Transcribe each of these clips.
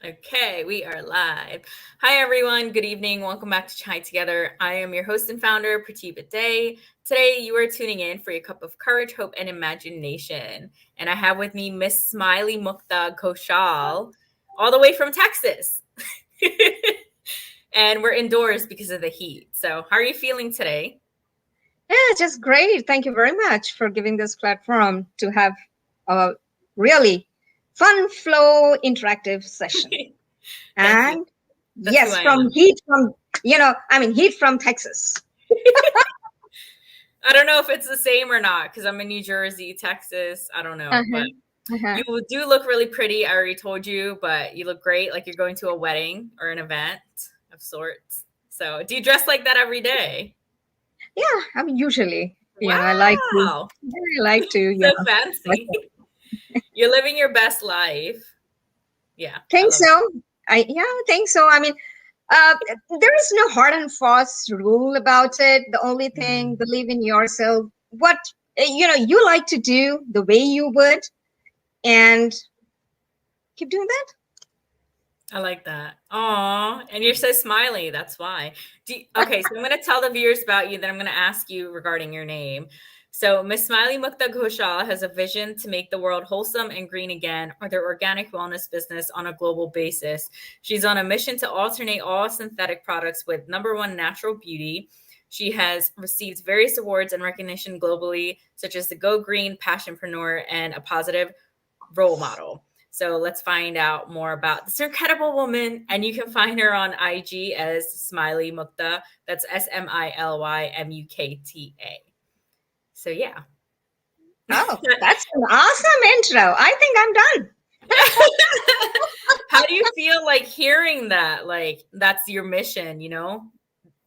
Okay, we are live. Hi, everyone. Good evening. Welcome back to Chai Together. I am your host and founder, Pratibha Day. Today, you are tuning in for your cup of courage, hope, and imagination. And I have with me Miss Smilymukta Ghoshal, all the way from Texas. And we're indoors because of the heat. So, how are you feeling today? Yeah, just great. Thank you very much for giving this platform to have a really fun flow interactive session. Thank you. And That's who yes, I from am. heat from, heat from Texas. I don't know if it's the same or not because I'm in New Jersey, Texas. I don't know, Uh-huh, but uh-huh. you do look really pretty. I already told you, but you look great. Like you're going to a wedding or an event of sorts. So, do you dress like that every day? Yeah, I mean, usually, Wow. I like to, So fancy. You're living your best life. Yeah, I think love it. so. I think so. I mean, uh, there is no hard and fast rule about it. The only thing, Mm, believe in yourself. What, you like to do the way you would, and keep doing that. I like that. Aw, and you're so smiley. That's why. Okay, so I'm going to tell the viewers about you, then I'm going to ask you regarding your name. So, Miss Smiley Mukta Ghoshal has a vision to make the world wholesome and green again, or their organic wellness business on a global basis. She's on a mission to alternate all synthetic products with number one natural beauty. She has received various awards and recognition globally, such as the Go Green Passionpreneur and a positive role model. So let's find out more about this incredible woman. And you can find her on IG as Smilymukta. That's Smilymukta. So yeah. Oh, that's an awesome intro. I think I'm done. How do you feel like hearing that? Like that's your mission, you know?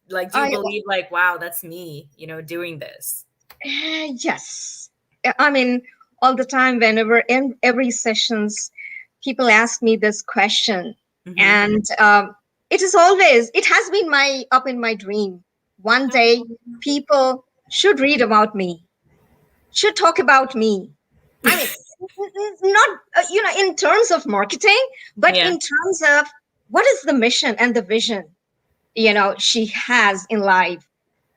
Like do you I believe like wow, that's me, doing this? Yes. I mean, all the time, whenever in every sessions, people ask me this question, Mhm. and it has been my up in my dream. One day, people should read about me, should talk about me. I mean, not in terms of marketing, but Yeah. in terms of what is the mission and the vision she has in life.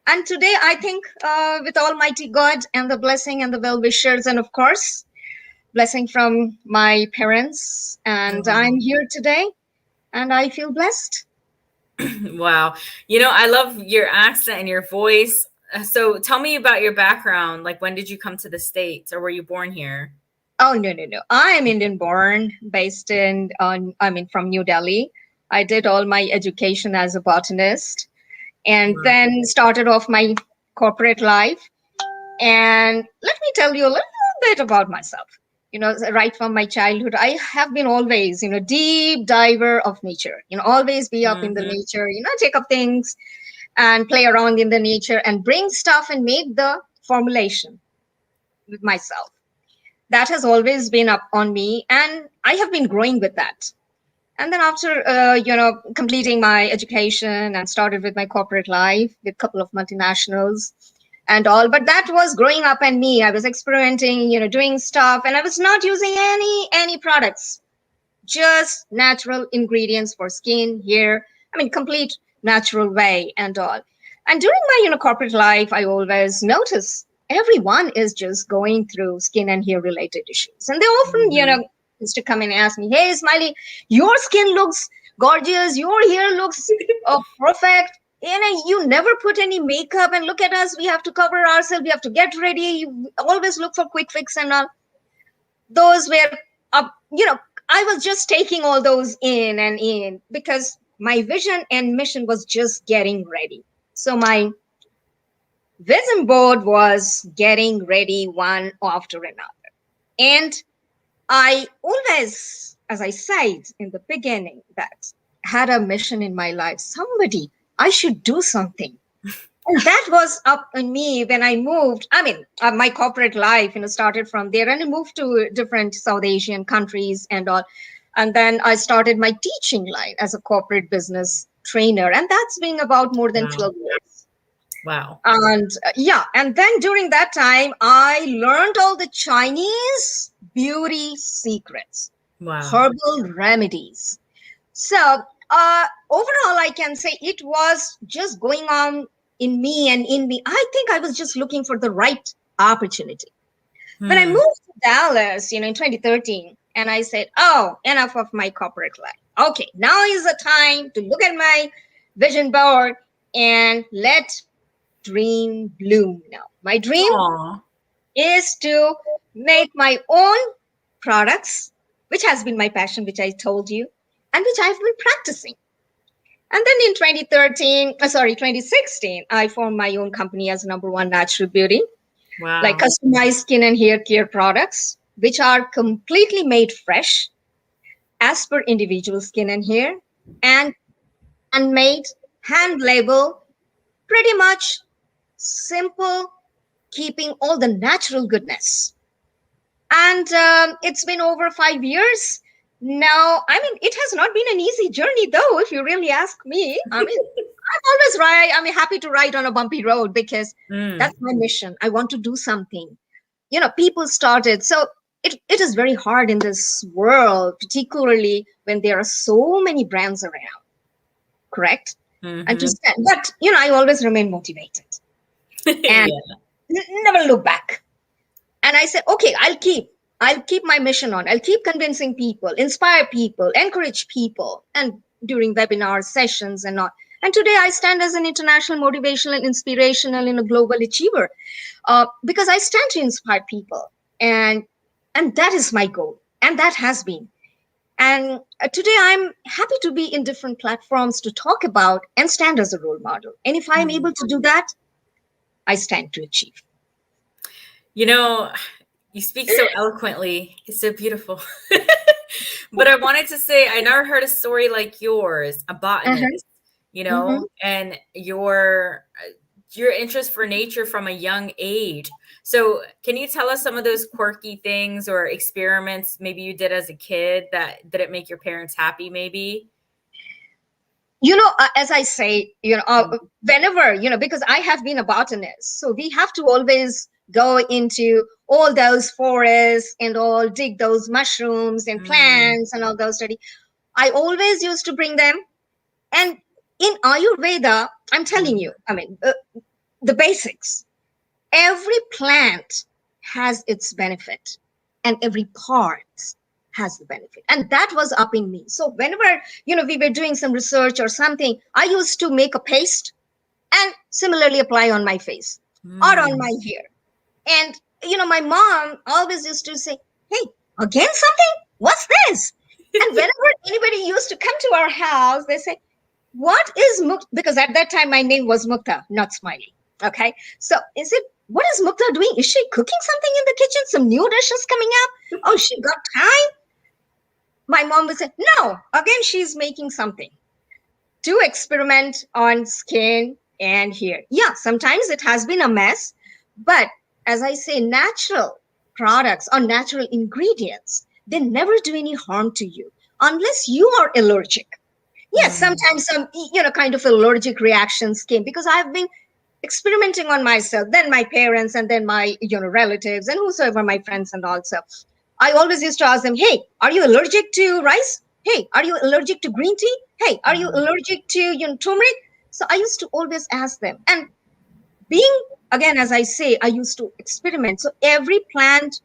And today, I think, with Almighty God and the blessing and the well wishers, and of course, blessing from my parents, and I'm Oh. here today, and I feel blessed. Wow. I love your accent and your voice. So tell me about your background. Like, when did you come to the States or were you born here? Oh, no, no, no! I am Indian born, based in I mean, from New Delhi. I did all my education as a botanist, and Wow. then started off my corporate life. And let me tell you a little bit about myself. Right from my childhood, I have been always, deep diver of nature. Always be up in the Hmm. nature, take up things and play around in the nature and bring stuff and make the formulation with myself. That has always been up on me, and I have been growing with that. And then after, completing my education and started with my corporate life with a couple of multinationals and all, but that was growing up and me. I was experimenting, doing stuff, and I was not using any products, just natural ingredients for skin, hair. I mean, complete natural way and all. And during my, corporate life, I always notice everyone is just going through skin and hair related issues. And they often, Hmm. used to come and ask me, "Hey, Smiley, your skin looks gorgeous. Your hair looks perfect. You never put any makeup, and look at us. We have to cover ourselves. We have to get ready. You always look for quick fix and all." Those were I was just taking all those in and in because my vision and mission was just getting ready. So my vision board was getting ready one after another. And I always, as I said in the beginning, that had a mission in my life. Somebody, I should do something. And that was up in me when I moved. I mean, my corporate life, started from there, and I moved to different South Asian countries and all. And then I started my teaching life as a corporate business trainer, and that's been about more than Wow. 12 years. Wow. And yeah, and then during that time, I learned all the Chinese beauty secrets, Wow. herbal remedies. So overall, I can say it was just going on in me and in me. I think I was just looking for the right opportunity. When I Hmm. moved to Dallas, in 2013, and I said, oh, enough of my corporate life. Okay, now is the time to look at my vision board and let dream bloom now. My dream Aw. is to make my own products, which has been my passion, which I told you, and which I've been practicing. And then in 2016, I formed my own company as number one natural beauty, like Wow. customized skin and hair care products, which are completely made fresh as per individual skin and hair and handmade, hand label, pretty much simple, keeping all the natural goodness. And it's been over 5 years now. I mean, it has not been an easy journey, though, if you really ask me. I mean, I'm always right. I'm happy to ride on a bumpy road because Mm. that's my mission. I want to do something. People started. So it is very hard in this world, particularly when there are so many brands around, correct? And to Mhm. stand, but I always remain motivated and Yeah. never look back. And I said, okay, I'll keep my mission on. I'll keep convincing people, inspire people, encourage people, and during webinar sessions and all. And today I stand as an international motivational and inspirational and a global achiever, because I stand to inspire people, and that is my goal, and that has been. And today I'm happy to be in different platforms to talk about and stand as a role model. And if I'm Mm. able to do that, I stand to achieve. You know, you speak so eloquently. It's so beautiful. But I wanted to say, I never heard a story like yours, a Uh-huh. botanist, Hmm. and your interest for nature from a young age. So, can you tell us some of those quirky things or experiments maybe you did as a kid that didn't make your parents happy, maybe? As I say, whenever, because I have been a botanist, so we have to always go into all those forests and all, dig those mushrooms and Mm, plants and all those study. I always used to bring them. And in Ayurveda, I'm telling mm, you, I mean, the basics. Every plant has its benefit, and every part has the benefit. And that was up in me. So whenever, we were doing some research or something, I used to make a paste and similarly apply on my face or on mm. my hair. And, my mom always used to say, hey, again something? What's this? And whenever anybody used to come to our house, they say, what is Mukta? Because at that time, my name was Mukta, not Smiley. Okay. So what is Mukta doing? Is she cooking something in the kitchen? Some new dishes coming up? Oh, she got time? My mom would say, no, again, she's making something to experiment on skin and hair. Yeah, sometimes it has been a mess, but as I say, natural products or natural ingredients, they never do any harm to you unless you are allergic. Yes, Mm, sometimes some kind of allergic reactions came because I've been experimenting on myself, then my parents, and then my relatives, and whosoever my friends. And also I always used to ask them, hey, are you allergic to rice? Hey, are you allergic to green tea? Hey, are you mm, allergic to turmeric? So I used to always ask them. And being, again, as I say, I used to experiment. So every plant,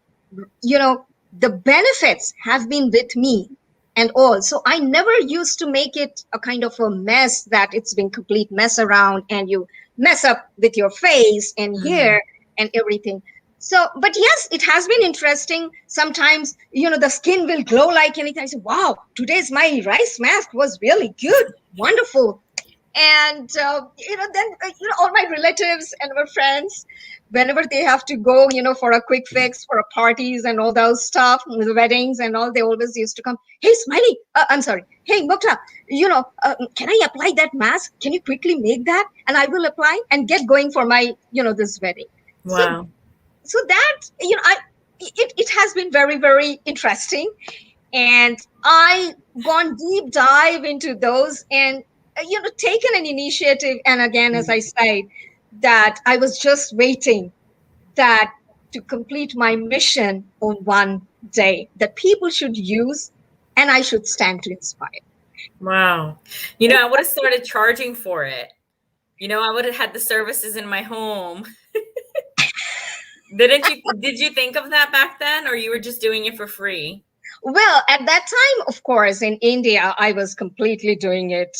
you know the benefits have been with me and all. So I never used to make it a kind of a mess, that it's been complete mess around and you mess up with your face and mm. hair and everything. So, but yes, it has been interesting. Sometimes the skin will glow like anything. I say, wow, today's my rice mask was really good, wonderful. And then all my relatives and my friends, whenever they have to go for a quick fix for a parties and all those stuff, the weddings and all, they always used to come, hey Smiley, I'm sorry, hey Mukta, can I apply that mask? Can you quickly make that? And I will apply and get going for my this wedding. So Wow. that it has been very, very interesting. And I gone deep dive into those, and taken an initiative. And again, as I said, that I was just waiting that to complete my mission on one day, that people should use and I should stand to inspire. Wow. I would have started charging for it. I would have had the services in my home. Did you think of that back then, or you were just doing it for free? Well, at that time, of course, in India, I was completely doing it,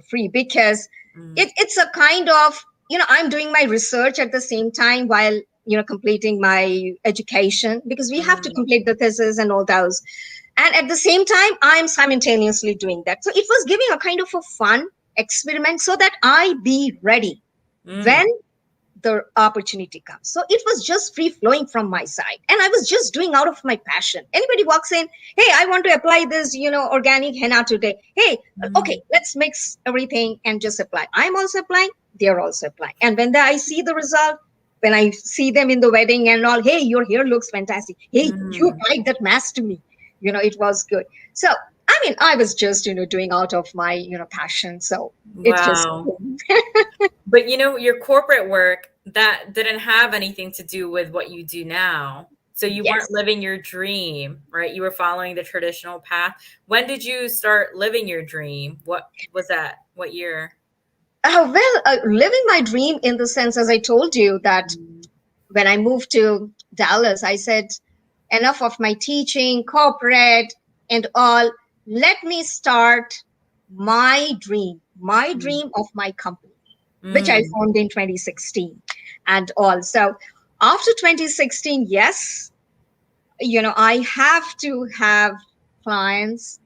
free because Mm, it's a kind of, I'm doing my research at the same time while, completing my education because we have to mm, complete the thesis and all those. And at the same time, I'm simultaneously doing that. So it was giving a kind of a fun experiment so that I be ready mm, when the opportunity comes. So it was just free flowing from my side. And I was just doing out of my passion. Anybody walks in, hey, I want to apply this, organic henna today. Hey, okay, mm, let's mix everything and just apply. I'm also applying, they're also applying. And when I see the result, when I see them in the wedding and all, hey, your hair looks fantastic. Hey, you mm. applied that mask to me. It was good. So, I mean, I was just, doing out of my, passion. So it just, Wow. But your corporate work, that didn't have anything to do with what you do now. So you weren't yes. living your dream, right? You were following the traditional path. When did you start living your dream? What was that? What year? Living my dream in the sense, as I told you, that Mm, when I moved to Dallas, I said, enough of my teaching, corporate, and all. Let me start my mm, dream of my company, which I mm, formed in 2016 and all. So after 2016, yes, I have to have clients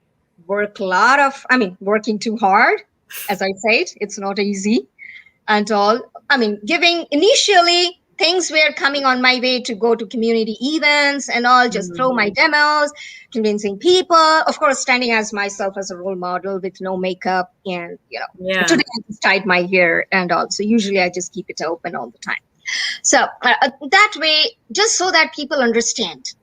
work a lot of, I mean, working too hard. As I said, it's not easy and all. I mean, giving initially things were coming on my way to go to community events and all, just throw mm. my demos, convincing people, of course, standing as myself as a role model with no makeup. And, Yeah. today I just tied my hair and all. So usually I just keep it open all the time. So that way, just so that people understand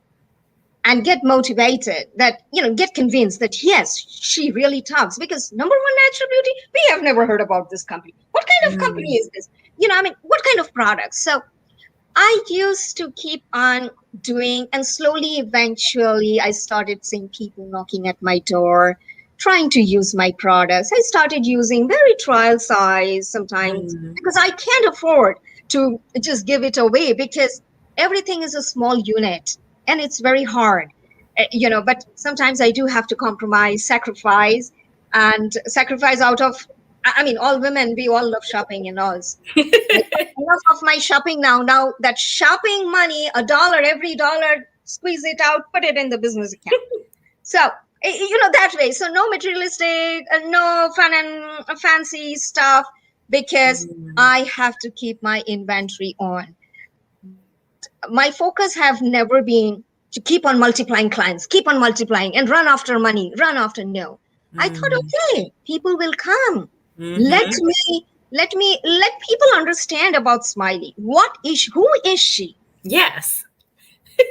and get motivated that get convinced that yes, she really talks, because number one, natural beauty, we have never heard about this company. What kind of company Mm, is this? I mean, what kind of products? So I used to keep on doing, and slowly eventually I started seeing people knocking at my door trying to use my products. I started using very trial size sometimes mm, because I can't afford to just give it away, because everything is a small unit and it's very hard. But sometimes I do have to compromise, sacrifice out of, I mean, all women, we all love shopping and all. Like, enough of my shopping now. Now that shopping money, a dollar, every dollar, squeeze it out, put it in the business account. So, that way. So, no materialistic, no fun and fancy stuff, because mm, I have to keep my inventory on. But my focus have never been to keep on multiplying clients, keep on multiplying and run after money, run after no. I thought, mm, okay, people will come. Let mhm. let people understand about Smiley. Who is she? Yes.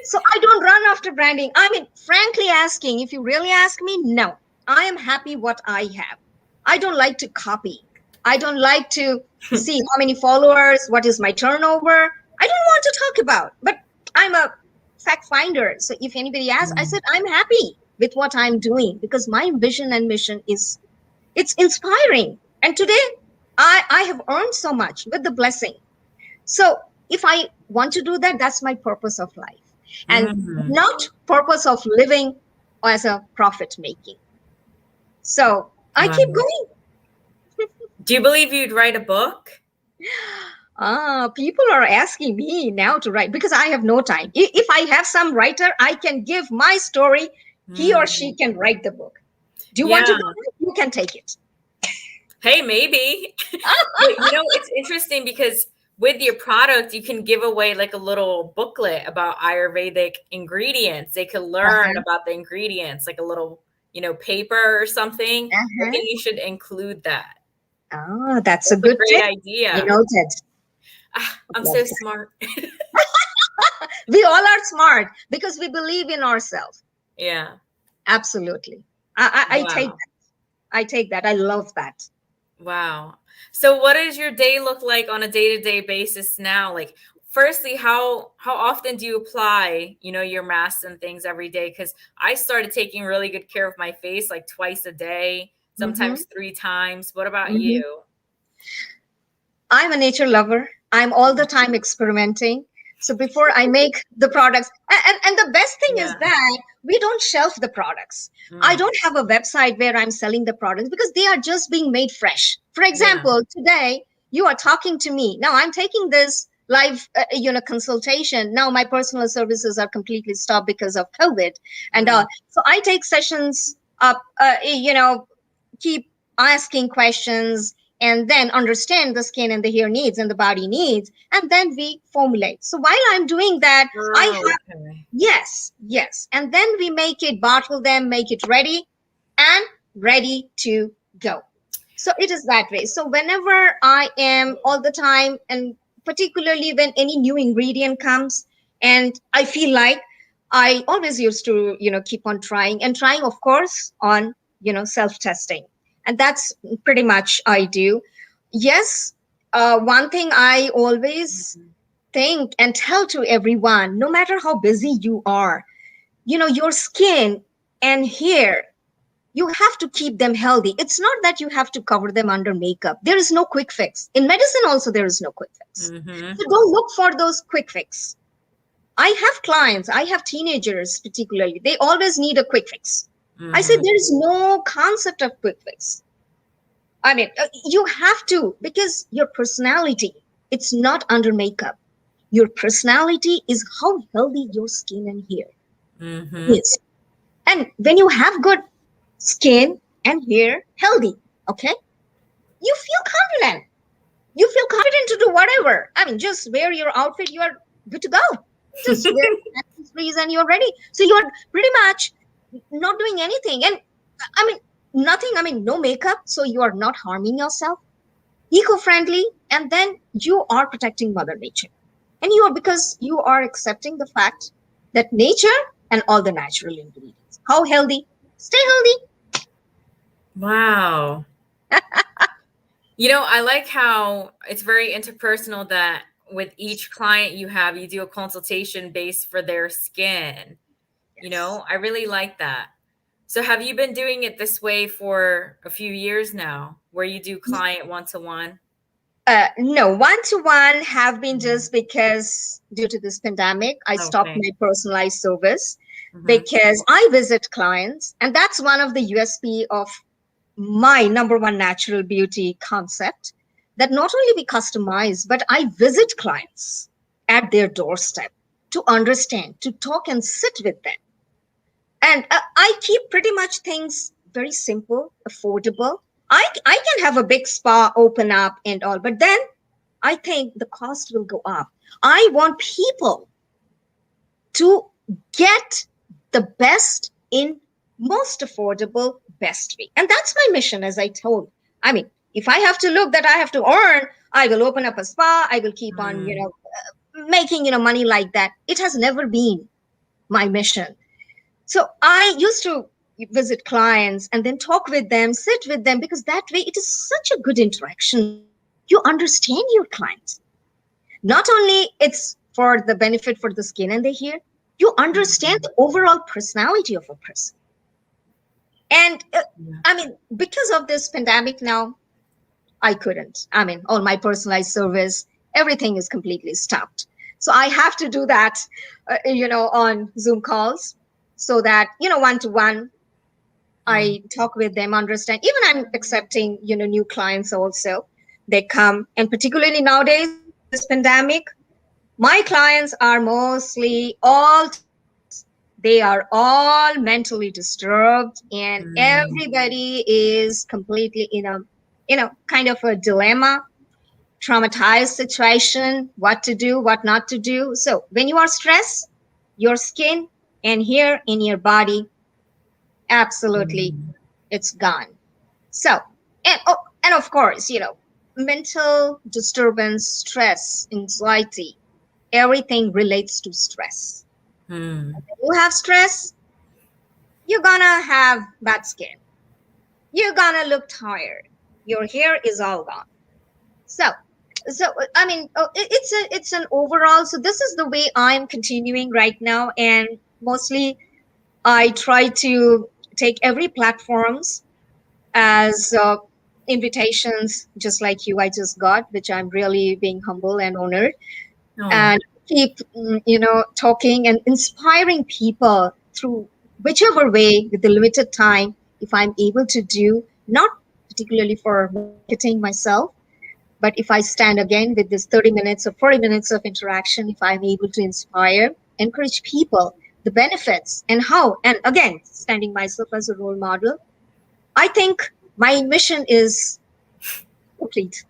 So I don't run after branding. I mean, frankly asking, if you really ask me, no. I am happy what I have. I don't like to copy. I don't like to see how many followers, what is my turnover. I don't want to talk about, but I'm a fact finder. So if anybody asks, I Mm, said I'm happy with what I'm doing because my vision and mission is, it's inspiring. And today I have earned so much with the blessing. So if I want to do that, that's my purpose of life, and mhm. not purpose of living as a profit making. So I keep Wow. going. Do you believe you'd write a book? People are asking me now to write because I have no time. If I have some writer, I can give my story. He or she Mm, can write the book. Do you want to yeah. do it? You can take it. Hey, maybe. But it's interesting because with your product, you can give away like a little booklet about Ayurvedic ingredients. They could learn Uh-huh. about the ingredients, like a little, paper or something. I Uh-huh. think you should include that. That's a That's a good great tip. I idea. noted. Ah, I I'm love so that. smart. We all are smart because we believe in ourselves. Yeah. Absolutely. I take Wow. that. I take that. I love that. Wow. So what does your day look like on a day-to-day basis now? Like, firstly, how often do you apply, your masks and things every day? Because I started taking really good care of my face like twice a day. Mm-hmm. sometimes 3 times. What about Mm-hmm. you? I'm a nature lover. I'm all the time experimenting. So before I make the products, and the best thing is Yeah. that we don't shelf the products. I Mm, don't have a website where I'm selling the products because they are just being made fresh. For yeah. example, today you are talking to me. Now I'm taking this live, consultation. Now my personal services are completely stopped because of COVID, and Mm, so I take sessions up. Keep asking questions and then understand the skin and the hair needs and the body needs, and then we formulate. So while I'm doing that, I oh, have, okay. yes, yes, and then we make it, bottle them, make it ready and ready to go. So it is that way. So whenever I am, all the time, and particularly when any new ingredient comes and I feel like, I always used to, keep on trying and trying, of course, on, self testing. And that's pretty much I do. Yes, one thing I always Mhm. think and tell to everyone, no matter how busy you are, your skin and hair, you have to keep them healthy. It's not that you have to cover them under makeup. There is no quick fix. In medicine, also, there is no quick fix. Mhm. So don't look for those quick fix. I have clients, I have teenagers particularly, they always need a quick fix. I say Mhm. there is no concept of quick fix. I mean, you have to, because your personality, it's not under makeup. Your personality is how healthy your skin and hair Mhm. is. And when you have good skin and hair healthy, okay, you feel confident. You feel confident to do whatever. I mean, just wear your outfit, you are good to go. Just wear accessories and you're ready. So you're pretty much not doing anything. And I mean, nothing, I mean, no makeup. So you are not harming yourself, eco friendly, and then you are protecting Mother Nature. And you are, because you are accepting the fact that nature and all the natural ingredients. How healthy? Stay Wow. I like how it's very interpersonal that with each client you have, you do a consultation based for their skin. healthy. I really like that. So have you been doing it this way for a few years now, where you do Yes. client one to one? No, one to one have been Mm. just because due to this pandemic, I stopped Okay. my personalized service Mhm. because I visit clients, and that's one of the USP of my number one natural beauty concept, that not only we customize, but I visit clients at their doorstep to understand, to talk and sit with them. And I keep pretty much things very simple, affordable. I can have a big spa open up and all, but then I think the cost will go up. I want people to get the best in most affordable, best way. And that's my mission, as I told. I mean, if I have to look that I have to earn, I will open up a spa, I will keep on, Mm. making, money like that. It has never been my mission. So I used to visit clients and then talk with them, sit with them, because that way it is such a good interaction that you understand your client. Not only it's for the benefit for the skin and the hair, you understand Mhm. the overall personality of a person. And Yeah. I mean, because of this pandemic now, I couldn't. I mean, all my personalized service, everything is completely stopped. So I have to do that, on Zoom calls, so that, one to one, Mm. I talk with them, understand. Even I'm accepting, new clients also. They come, and particularly nowadays due to this pandemic, my clients are mostly all teenagers. They are all mentally disturbed, and Mm. everybody is completely in a, kind of a dilemma, traumatized situation, what to do, what not to do. So when you are stressed, your skin and hair in your body, absolutely, Mm. it's gone. So, and of course, mental disturbance, stress, anxiety, everything relates to stress. Mm. You have stress, you're gonna have bad skin. You're gonna look tired. Your hair is all gone. So, I mean, it's an overall. So this is the way I'm continuing right now, and mostly I try to take every platforms. as invitations, just like you, I just got, which I'm really being humble and honored. Oh, And keep, talking and inspiring people through whichever way with the limited time, if I'm able to do, not particularly for marketing myself, but if I stand again with this 30 minutes or 40 minutes of interaction, if I'm able to inspire, encourage people, the benefits and how, and again, standing myself as a role model, I think my mission is complete.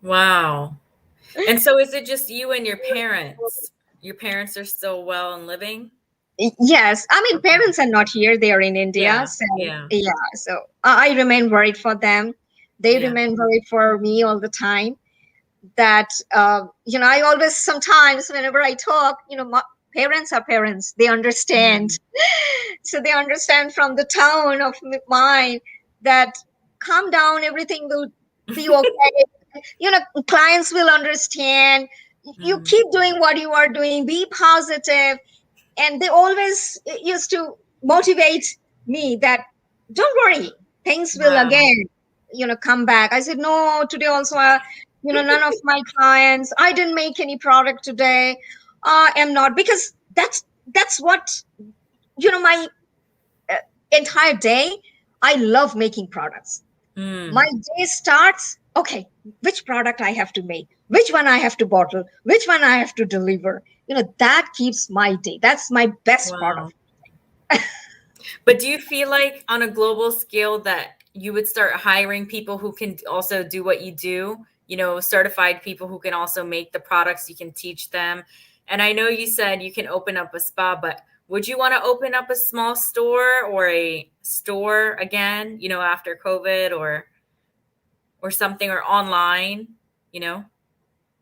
wow. And so is it just you and your parents? Your parents are still well and living? Yes, I mean, Okay. parents are not here, they are in India. Yeah, So, yeah, yeah, so I remain worried for them. They yeah. remain worried for me all the time. That, I always, sometimes, whenever I talk, parents are parents, they understand. Mm, So, they understand from the tone of mine that calm down, everything will be okay. Clients will understand. You mm. keep doing what you are doing, be positive. And they always used to motivate me that don't worry, things will Wow. again come back. I said no, today also none of my clients, I didn't make any product today. I am not, because that's what my uh, entire day, I love making products. My Mm, day starts, okay, which product I have to make, which one I have to bottle, which one I have to deliver. That keeps my day, that's my best part of wow. But do you feel like on a global scale that you would start hiring people who can also do what you do? Certified people who can also make the products, you can teach them. And I know you said you can open up a spa, but would you want to open up a small store or a store again, after COVID or something or online, you know?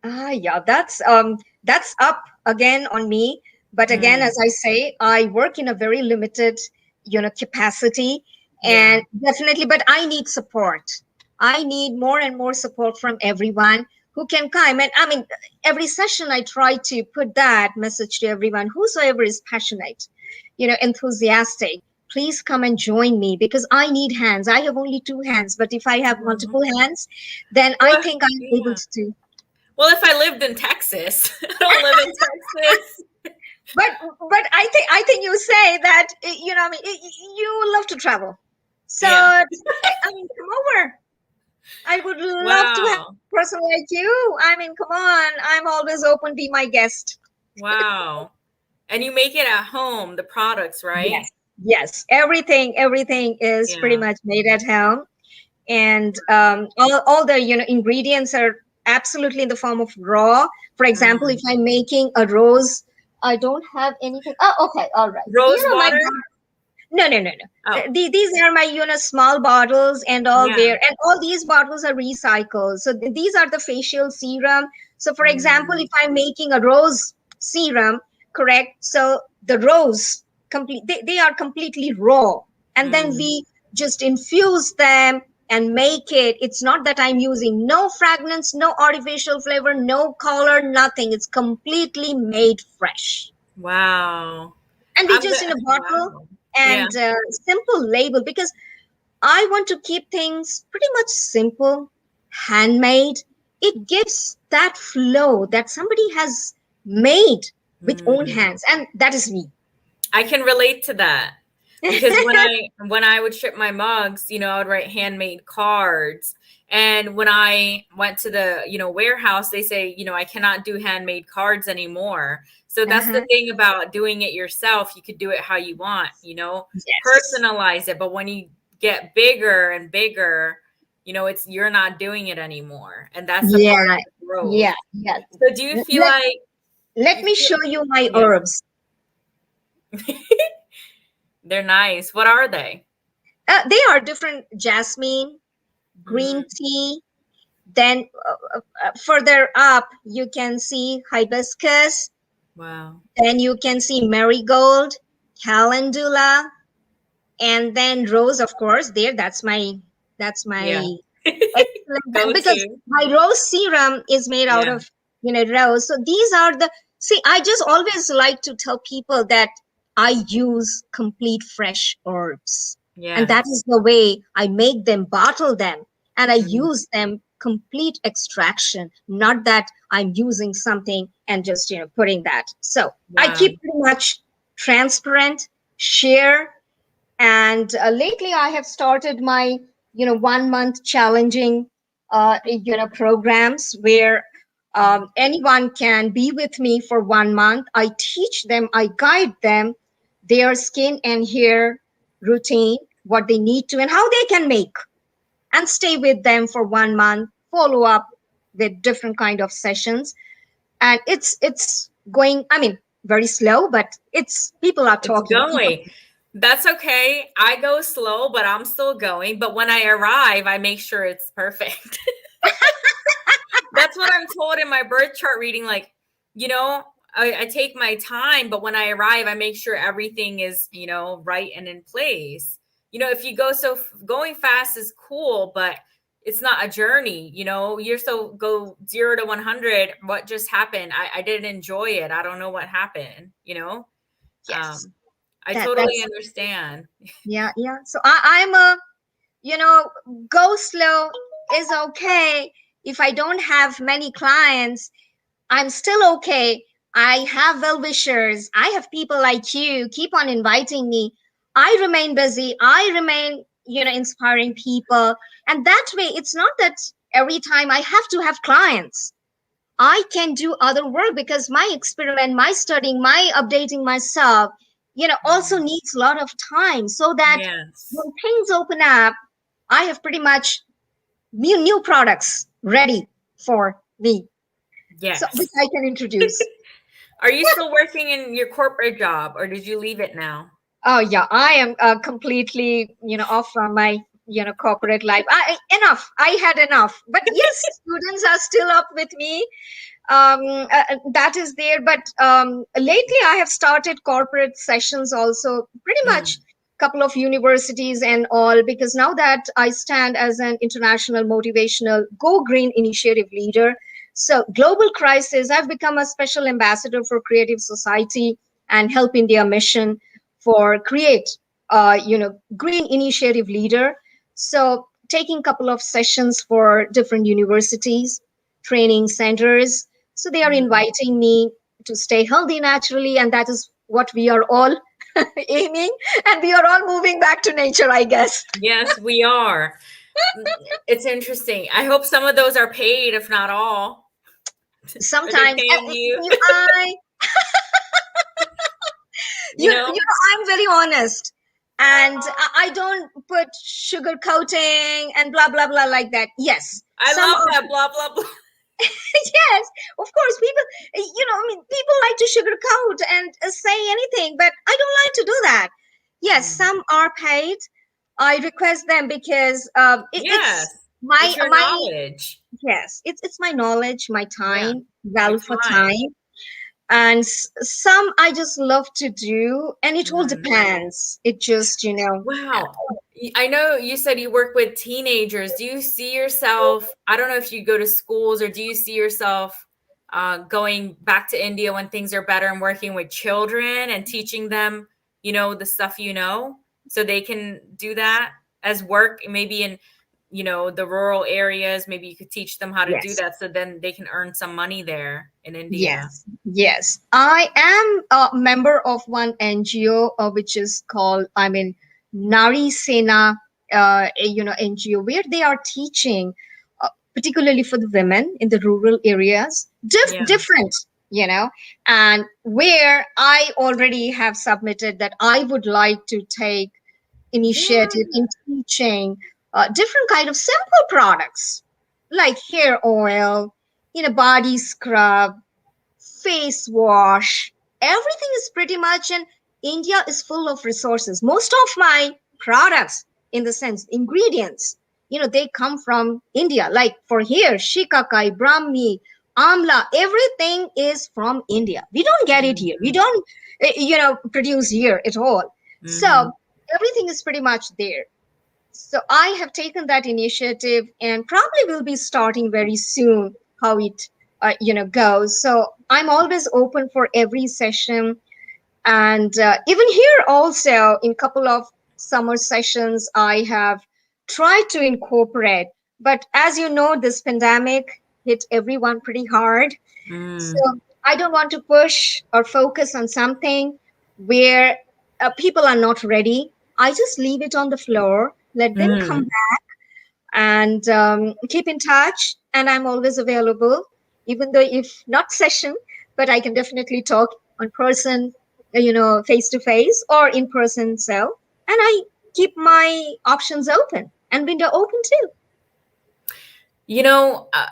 Yeah, that's up again on me. But again, Mm, as I say, I work in a very limited, capacity, yeah. and definitely, but I need support. I need more and more support from everyone who can come. And I mean, every session I try to put that message to everyone, whosoever is passionate, enthusiastic. Please come and join me because I need hands. I have only two hands, but if I have Mhm. multiple hands, then I Well, think I'm able yeah. to do. Well, if I lived in Texas, I don't live in Texas. But I think you say that I mean you love to travel, so Yeah. I mean come over. I would love to have Wow. a person like you. I mean come on, I'm always open, be my guest. Wow. And you make it at home, the products, Yes, right? yes, everything is pretty Yeah. much made at home. And all the ingredients are absolutely in the form of raw. For example, if Mm. I'm making a rose, I don't have anything. Oh, okay, all right. Rose My water? No, no, no, no. Oh, These are my, small bottles and all yeah. there, and all these bottles are recycled. So these are the facial serum. So, for example, Mm. if I'm making a rose serum, correct? So the rose they are completely raw, and then Mm. we just infuse them and make it. It's not that I'm using no fragrance, no artificial flavor, no color, nothing. It's completely made fresh, Wow. and we I'm just gonna in a bottle wow. Yeah. and simple label, because I want to keep things pretty much simple, handmade. It gives that flow that somebody has made with own Mm. hands, and that is me. I can relate to that because when I would ship my mugs, I would write handmade cards. And when I went to the, warehouse, they say, I cannot do handmade cards anymore. So that's the Uh-huh. thing about doing it yourself. You could do it how you want, Yes. personalize it. But when you get bigger and bigger, it's you're not doing it anymore. And that's the part Yeah. of the growth. Yeah. Yeah. So do you feel Let, like let you me feel show you my yeah. herbs. They're nice. What are they? They are different: jasmine, green Mm, tea. Then further up, you can see hibiscus. wow. Then you can see marigold, calendula, and then rose, of course. There, that's my Yeah. excellent Go because to. my rose serum is made out Yeah. of rose. So these are the see. I just always like to tell people that I use complete fresh herbs. And that Yes. is the way I make them, bottle them, and I Mhm. use them complete extraction, not that I'm using something and just putting that. So I Wow. keep pretty much transparent, share. And lately I have started my 1 month challenging programs where Mhm. anyone can be with me for 1 month. I teach them, I guide them, their skin and hair routine, what they need to and how they can make, and stay with them for 1 month, follow up with different kind of sessions. And it's going, I mean, very slow, but it's people are It's talking, people. going. That's okay. I go slow, but I'm still going. But when I arrive, I make sure it's perfect. That's what I'm told in my birth chart reading. Like, you know, I take my time, but when I arrive, I make sure everything is, right and in place. If you going fast is cool, but it's not a journey. You're so go 0 to 100. What just happened? I didn't enjoy it. I don't know what happened. Yes, I totally that's understand. yeah, yeah. So I'm a, you know, go slow is okay. If I don't have many clients, I'm still okay. I have well wishers. I have people like you. Keep on inviting me. I remain busy. I remain, inspiring people. And that way, it's not that every time I have to have clients. I can do other work because my experiment, my studying, my updating myself, also Mhm. needs a lot of time so that Yes. when things open up, I have pretty much new products ready for me. So which Yes. I can introduce. Are you still working in your corporate job or did you leave it now? Oh yeah, I am completely, off from my, corporate life. Enough. I had enough. But yes, students are still up with me. That is there. But lately, I have started corporate sessions also, pretty much Mm, couple of universities and all, because now that I stand as an international motivational Go Green initiative leader, so global crisis, I've become a special ambassador for Creative Society and Help India mission for create, green initiative leader. So taking couple of sessions for different universities, training centers, so they are mm. inviting me to stay healthy naturally, and that is what we are all aiming, and we are all moving back to nature, I guess. Yes, we are. Mm, it's interesting. I hope some of those are paid, if not all. Are they Sometimes, paying you? if I, You know? I'm very honest, and I don't put sugar coating and blah blah blah like that. Yes, I some love of that blah blah blah. yes, of course, people, I mean, people like to sugarcoat and say anything, but I don't like to do that. Yes, Mm. some are paid. I request them because it's Yes. my It's your my knowledge. yes, it's my knowledge, my Yeah. time, Your value for time. time, and some I just love to do, and it all Mm. depends. It just Wow. I know you said you work with teenagers. Do you see yourself? I don't know if you go to schools or do you see yourself going back to India when things are better and working with children and teaching them, the stuff so they can do that as work, maybe in, the rural areas. Maybe you could teach them how to do yes. that so then they can earn some money there in India. Yes, yes. I am a member of one NGO, which is called, I mean, Nari Sena, NGO, where they are teaching, particularly for the women in the rural areas, Yeah. different, and where I already have submitted that I would like to take Yeah. initiative in teaching different kind of simple products like hair oil, body scrub, face wash, everything is pretty much, and India is full of resources. Most of my products, in the sense ingredients, they come from India. Like for here, shikakai, brahmi, amla, everything is from India. We don't get it here. We Mhm. don't produce here at all. So Mhm. everything is pretty much there. So I have taken that initiative and probably will be starting very soon how it goes. So I'm always open for every session, and even here also in couple of summer sessions I have tried to incorporate. But as you know, this pandemic hit everyone pretty hard. So Mm, I don't want to push or focus on something where people are not ready. I just leave it on the floor, let them come mm. back and keep in touch. And I'm always available, even though if not session, but I can definitely talk on person, face to face or in person. So, and I keep my options open and window open too.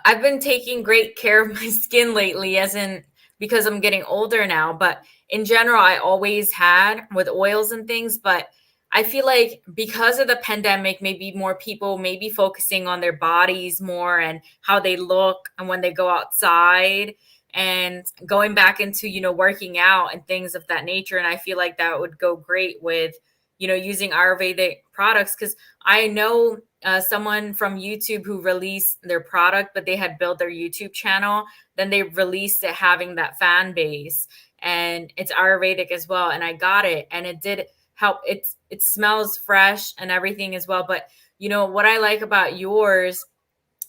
I've been taking great care of my skin lately, as in because I'm getting older now. But in general, I always had with oils and things. But I feel like because of the pandemic, maybe more people may be focusing on their bodies more and how they look and when they go outside and going back into, working out and things of that nature. And I feel like that would go great with, using Ayurvedic products because I know someone from YouTube who released their product, but they had built their YouTube channel. Then they released it having that fan base, and it's Ayurvedic as well. And I got it, and it did help. It smells fresh and everything as well. But what I like about yours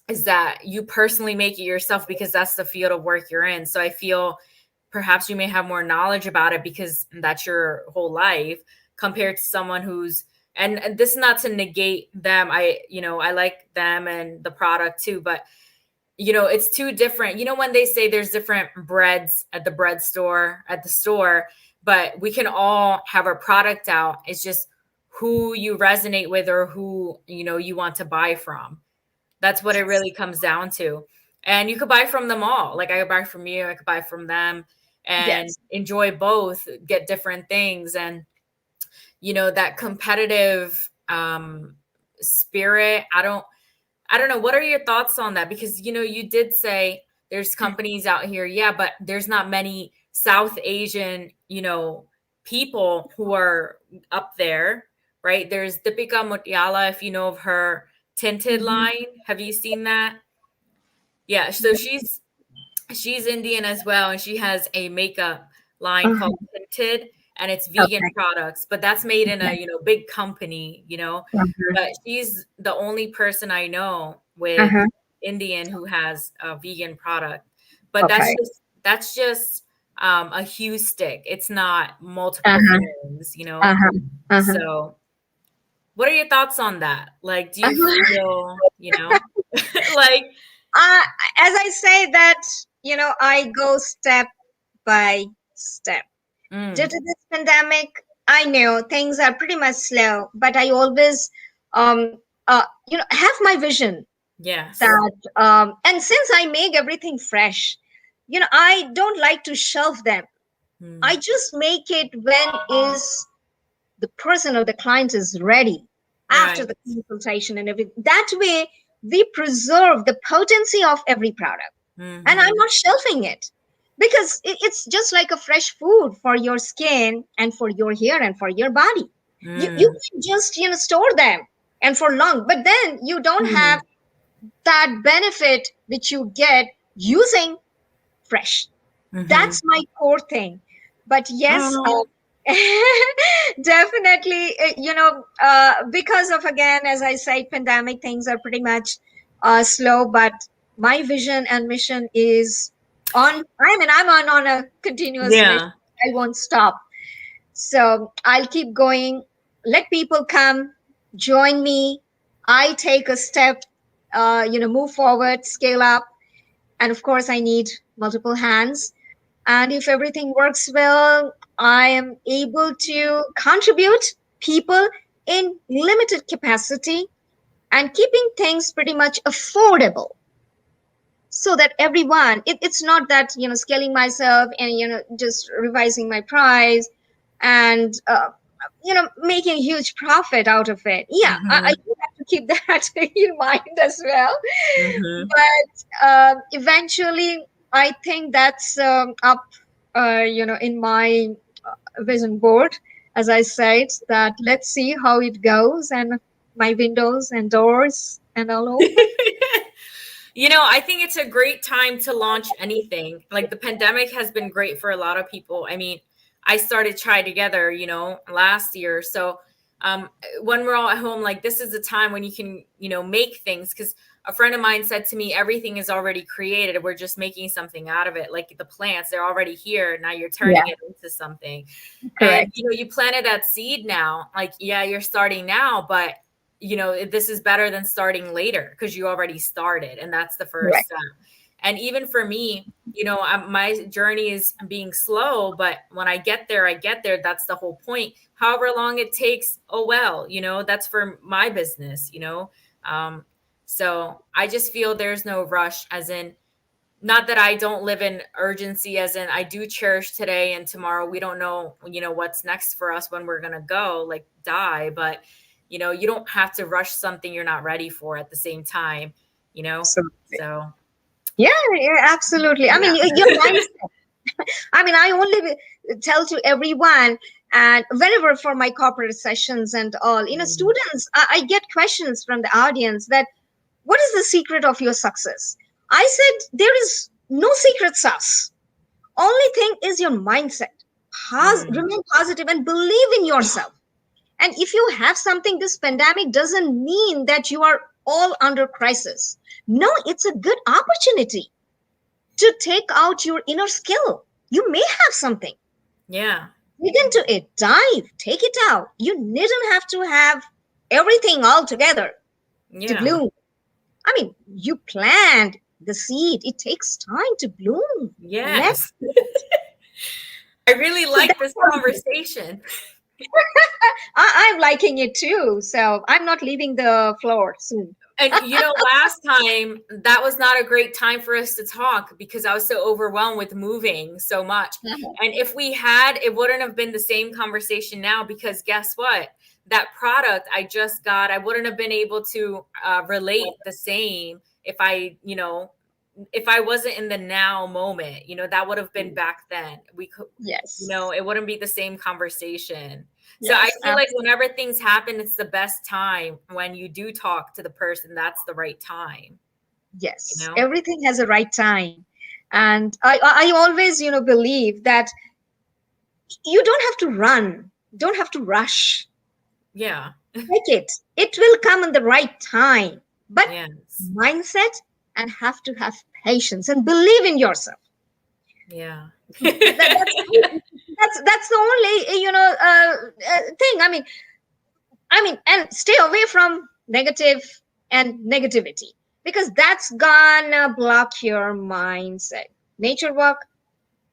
is that you personally make it yourself because that's the field of work you're in. So I feel perhaps you may have more knowledge about it because that's your whole life compared to someone who's and this is not to negate them. I like them and the product too, but it's too different. When they say there's different breads at the bread store, at the store, but we can all have our product out. It's just who you resonate with or who, you want to buy from. That's what it Yes. really comes down to. And you could buy from them all. Like I could buy from you, I could buy from them and Yes. enjoy both, get different things. And, that competitive spirit, I don't know. What are your thoughts on that? Because, you did say there's companies out here. Yeah, but there's not many South Asian, people who are up there, right? There's Deepika Mutyala, if you know of her tinted Mhm. line. Have you seen that? Yeah, so she's Indian as well, and she has a makeup line called Uh-huh. Tinted, and it's vegan Okay. products, but that's made in a, Okay. big company, Uh-huh. but she's the only person I know with Uh-huh. Indian who has a vegan product. But that's Okay. just that's just a hue stick. It's not multiple Uh-huh. things. Uh-huh. Uh-huh. So what are your thoughts on that? Like, do you Uh-huh. feel, like, Uh, as I say that, I go step by step. Due mm, to this pandemic, I know things are pretty much slow, but I always, have my vision yes. that, and since I make everything fresh, I don't like to shelf them. Mm, I just make it when is the person or the client is ready after right. the consultation and everything. That way, we preserve the potency of every product. And I'm Mhm. not shelving it because it's just like a fresh food for your skin and for your hair and for your body. You Mm, can just store them and for long, but then you don't have mhm, that benefit which you get using fresh. mhm. That's my core thing. But yes, Oh, definitely, because of, again, as I said, pandemic, things are pretty much slow. But my vision and mission is on. I'm on a continuous mission. yeah. I won't stop. So I'll keep going. Let people come, join me. I take a step, move forward, scale up, and of course, I need multiple hands. And if everything works well, I am able to contribute people in limited capacity and keeping things pretty much affordable so that everyone, it's not that, scaling myself and, just revising my price and, making a huge profit out of it. Yeah, I Mhm, do have to keep that in mind as well. mhm. But eventually, I think that's up, in my vision board, as I said, that let's see how it goes, and my windows and doors and all open. I think it's a great time to launch anything. Like the pandemic has been great for a lot of people. I mean, I started Try Together, last year. So um, when we're all at home, like this is the time when you can, make things. Because a friend of mine said to me, everything is already created. We're just making something out of it. Like the plants, they're already here. Now you're Yeah, turning it into something. And, correct, you planted that seed now. Like, yeah, you're starting now, but, this is better than starting later because you already started. And that's the first correct. step. And even for me, my journey is being slow, but when I get there, I get there. That's the whole point. However long it takes, oh well, that's for my business, Um, so I just feel there's no rush, as in, not that I don't live in urgency, as in I do cherish today and tomorrow. We don't know, what's next for us when we're gonna go, like die, but you don't have to rush something you're not ready for at the same time, Absolutely. so Yeah, yeah, absolutely. I yeah. mean, your mindset. I mean, I only tell to everyone, and whenever for my corporate sessions and all, Mm, students, I get questions from the audience that, what is the secret of your success? I said, there is no secret sauce. Only thing is your mindset. mm, Remain positive and believe in yourself. And if you have something, this pandemic doesn't mean that you are all under crisis. No, it's a good opportunity to take out your inner skill. You may have something. yeah, Dig into it, dive, take it out. You needn't have to have everything all together to yeah, bloom. I mean, you plant the seed, it takes time to bloom. Let yes. I really so like that's this what it is. conversation. I'm liking it too. So I'm not leaving the floor soon. And last time that was not a great time for us to talk because I was so overwhelmed with moving so much. And if we had, it wouldn't have been the same conversation now because guess what? That product I just got, I wouldn't have been able to relate the same if I wasn't in the now moment. That would have been back then. We could, Yes. it wouldn't be the same conversation. So I Yes. feel like whenever things happen, it's the best time when you do talk to the person. That's the right time, you Yes. know? Everything has a right time. And I always, believe that you don't have to run, don't have to rush. Yeah. Take it. It will come in the right time. But Yes. mindset and have to have patience and believe in yourself. Yeah. That's the only thing. I mean, and stay away from negative and negativity because that's gonna block your mindset. Nature walk,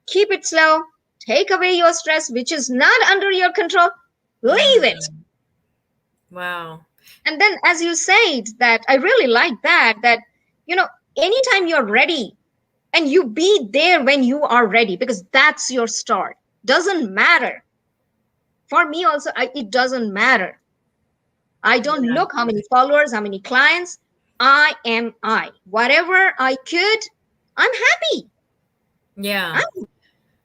keep it slow, take away your stress, which is not under your control, leave it. Mm. Wow. And then, as you said, that I really like that, anytime you're ready and you be there when you are ready because that's your start. Doesn't matter. For me, also, it doesn't matter. I don't Yeah. look how many followers, how many clients. I am I. Whatever I could, I'm happy. Yeah. I'm,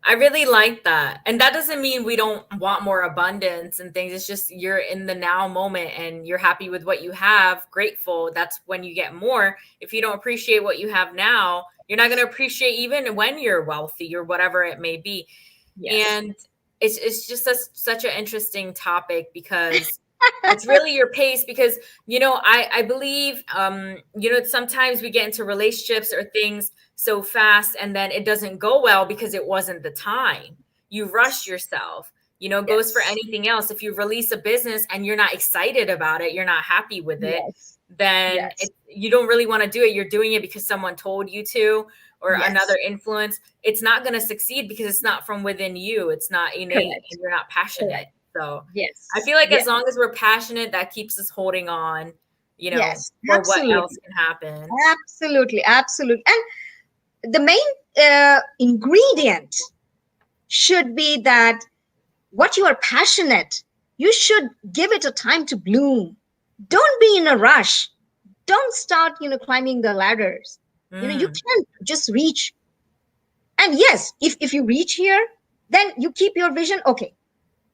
I really like that. And that doesn't mean we don't want more abundance and things. It's just you're in the now moment and you're happy with what you have, grateful. That's when you get more. If you don't appreciate what you have now, you're not going to appreciate even when you're wealthy or whatever it may be. yes. And it's just such an interesting topic because it's really your pace because I believe sometimes we get into relationships or things so fast and then it doesn't go well because it wasn't the time. You rush yourself. Goes for Yes. anything else. If you release a business and you're not excited about it, you're not happy with it, Yes. then Yes. you don't really want to do it. You're doing it because someone told you to or another Yes. influence. It's not going to succeed because it's not from within you. It's not innate Correct. and you're not passionate. Correct. So I Yes. feel like as Yes. long as we're passionate, that keeps us holding on, Yes. for what else Absolutely. can happen. Absolutely. Absolutely. And the main ingredient should be that what you are passionate, you should give it a time to bloom. Don't be in a rush. Don't start, climbing the ladders. You Mm, can't just reach. And yes, if you reach here, then you keep your vision. Okay,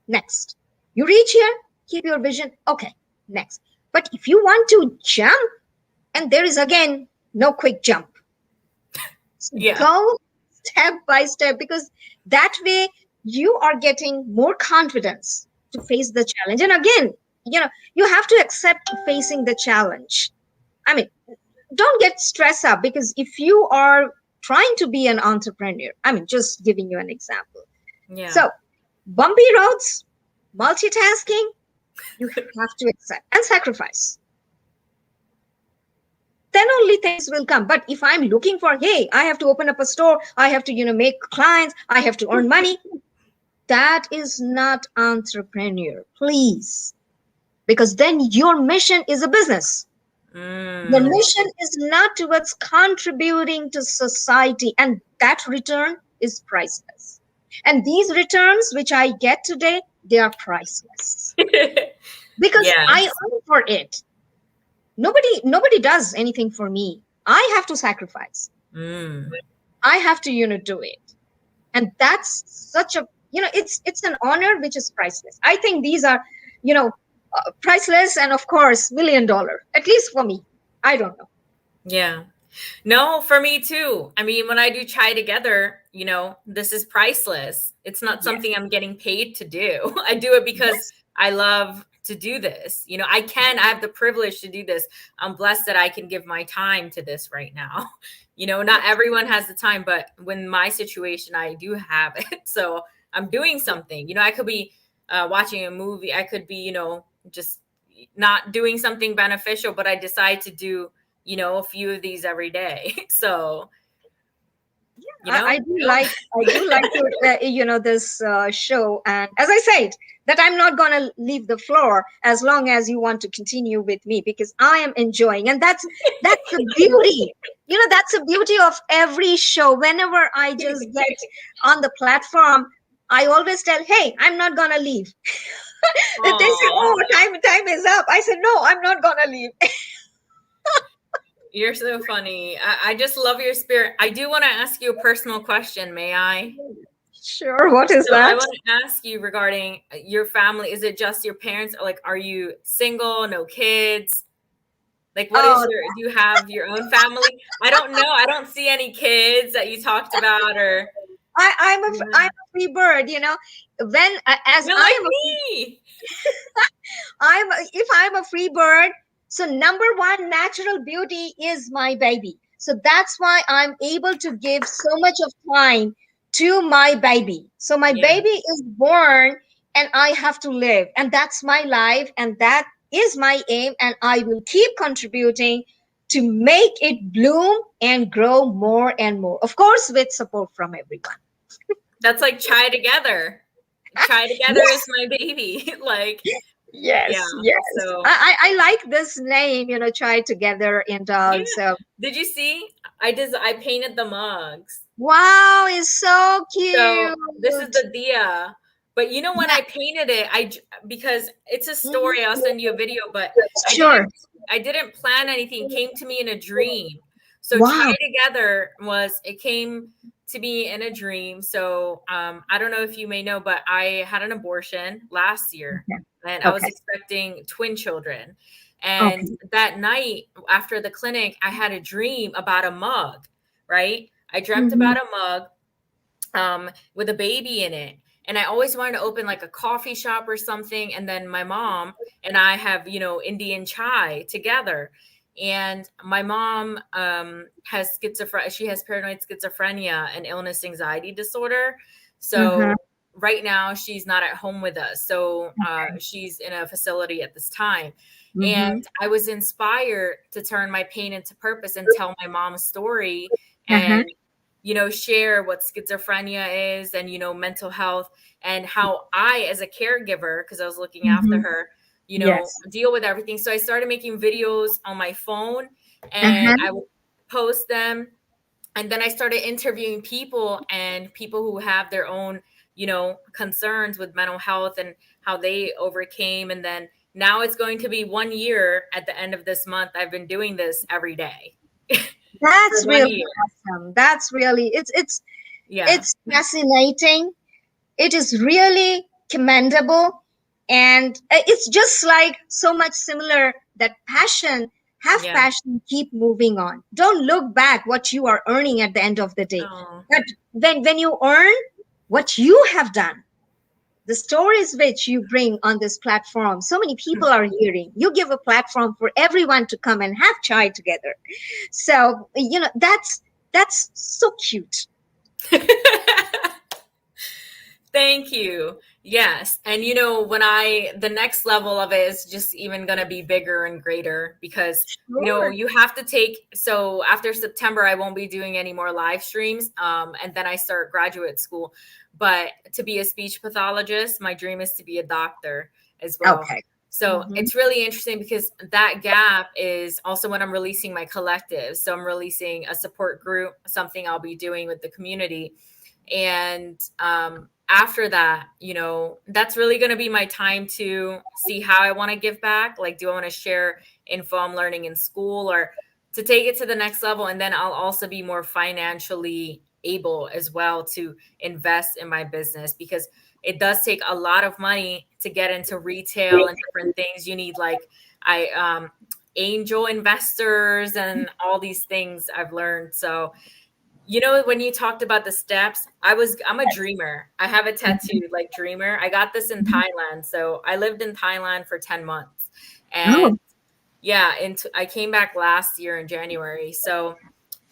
next. You reach here, keep your vision. Okay, next. But if you want to jump, and there is again no quick jump. So yeah. go step by step because that way you are getting more confidence to face the challenge. And again, you have to accept facing the challenge. I mean, don't get stressed up, because if you are trying to be an entrepreneur, I mean, just giving you an example. Yeah. So, bumpy roads, multitasking, you have to accept and sacrifice. Then only things will come. But if I'm looking for, hey, I have to open up a store, I have to, make clients, I have to earn money, that is not entrepreneur, please. Because then your mission is a business. The Mm. mission is not towards contributing to society, and that return is priceless. And these returns, which I get today, they are priceless because I Yes. earn for it. Nobody does anything for me. I have to sacrifice. Mm. I have to, do it. And that's such a, it's an honor which is priceless. I think these are, priceless, and of course $1 million, at least for me. I don't know. Yeah. No, for me too. I mean, when I do Chai Together, this is priceless. It's not Yeah. something I'm getting paid to do. I do it because Yes. I love to do this. I have the privilege to do this. I'm blessed that I can give my time to this right now. Not Yes. everyone has the time, but when my situation, I do have it. So I'm doing something. I could be watching a movie. I could be, just not doing something beneficial, but I decide to do a few of these every day. So, you know, I do like your, this show. And as I said, that I'm not going to leave the floor as long as you want to continue with me, because I am enjoying. And that's the beauty. That's the beauty of every show. Whenever I just get on the platform, I always tell, hey, I'm not going to leave. They say, oh, oh, time is up. I said, no, I'm not going to leave. you're so funny. I just love your spirit. I do want to ask you a personal question. May I? Sure. What is So I that? want to ask you regarding your family. Is it just your parents? Or like, are you single, no kids? Like, Oh, do you have your own family? I don't know. I don't see any kids that you talked about or, I'm a free bird, When as you're I like am a me. if I'm a free bird, so number one natural beauty is my baby. So that's why I'm able to give so much of time to my baby. So my Yeah. baby is born and I have to live. And that's my life. And that is my aim. And I will keep contributing to make it bloom and grow more and more. Of course, with support from everyone. That's like Chai Together. Chai Together is my baby. Like, yeah. Yes, yes. So, I like this name, Try Together and yeah. also. Did you see? I painted the mugs. Wow, it's so So this is cute. the dia. But when Yeah. I painted it, because it's a Mhm. story, I'll send you a video, but I Sure. didn't I didn't plan anything. It came to me in a dream. So Chai Wow. Together it came to me in a dream. So I don't know if you may know, but I had an abortion last year Okay. and I was Okay. expecting twin children. And Okay. that night after the clinic, I had a dream about a mug, right? I dreamt Hmm. about a mug with a baby in it. And I always wanted to open like a coffee shop or something. And then my mom and I have, Indian chai together. And my mom has schizophrenia. She has paranoid schizophrenia and illness anxiety disorder. Uh-huh. So right now she's not at home with us. So she's in a facility at this time. And Hmm. I was inspired to turn my pain into purpose and tell my mom's story Uh-huh. and share what schizophrenia is and, mental health and how I, as a caregiver, because I was looking after Hmm. her, Yes. deal with everything. So I started making videos on my phone and Uh-huh. I would post them. And then I started interviewing people who have their own, concerns with mental health and how they overcame. And then now it's going to be 1 year at the end of this month. I've been doing this every day for That's one really year. awesome. That's really Yeah. it's fascinating. It is really commendable. And it's just like so much similar that passion, have Yeah. passion, keep moving on. Don't look back what you are earning at the end of the day. Oh. But when you earn what you have done, The stories which you bring on this platform, so many people are hearing. You give a platform for everyone to come and have chai together. So, that's so cute. Thank you. Yes. And when the next level of it is just even going to be bigger and greater because, Sure. you have to so after September, I won't be doing any more live streams. And then I start graduate school. But to be a speech pathologist, my dream is to be a doctor as well. Okay. So Hmm. it's really interesting because that gap is also when I'm releasing my collective. So I'm releasing a support group, something I'll be doing with the community. And after that, that's really going to be my time to see how I want to give back. Like, do I want to share info I'm learning in school or to take it to the next level? And then I'll also be more financially able as well to invest in my business because it does take a lot of money to get into retail and different things. You need angel investors and all these things I've learned. So when you talked about the steps, I'm a dreamer. I have a tattoo like dreamer. I got this in Thailand. So I lived in Thailand for 10 months. And Oh, yeah, and I came back last year in January. So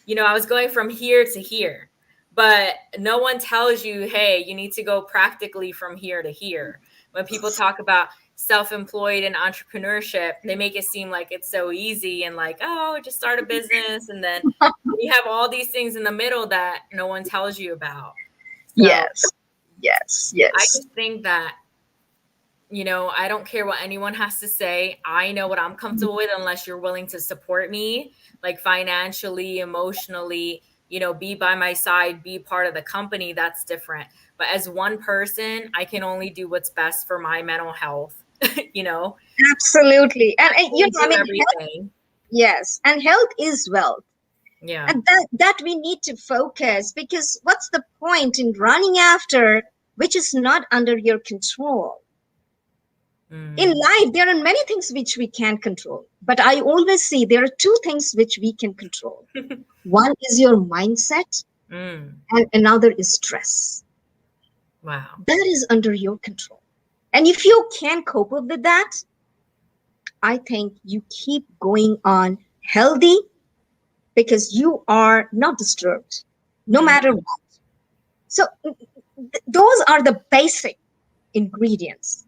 I was going from here to here, but no one tells you, hey, you need to go practically from here to here. When people talk about self-employed and entrepreneurship, they make it seem like it's so easy and like, oh, just start a business. And then you have all these things in the middle that no one tells you about. So yes, yes, I yes. just think that I don't care what anyone has to say. I know what I'm comfortable with unless you're willing to support me, like financially, emotionally, be by my side, be part of the company. That's different. But as one person, I can only do what's best for my mental health, you know, Absolutely. can't I do mean, everything. yes, and health is wealth. Yeah. And that we need to focus, because what's the point in running after which is not under your control? In Mm. life, there are many things which we can control, but I always see there are two things which we can control. One is your mindset, Mm. and another is stress. Wow. That is under your control. And if you can cope up with that, I think you keep going on healthy, because you are not disturbed no Mm. matter what. So those are the basic ingredients,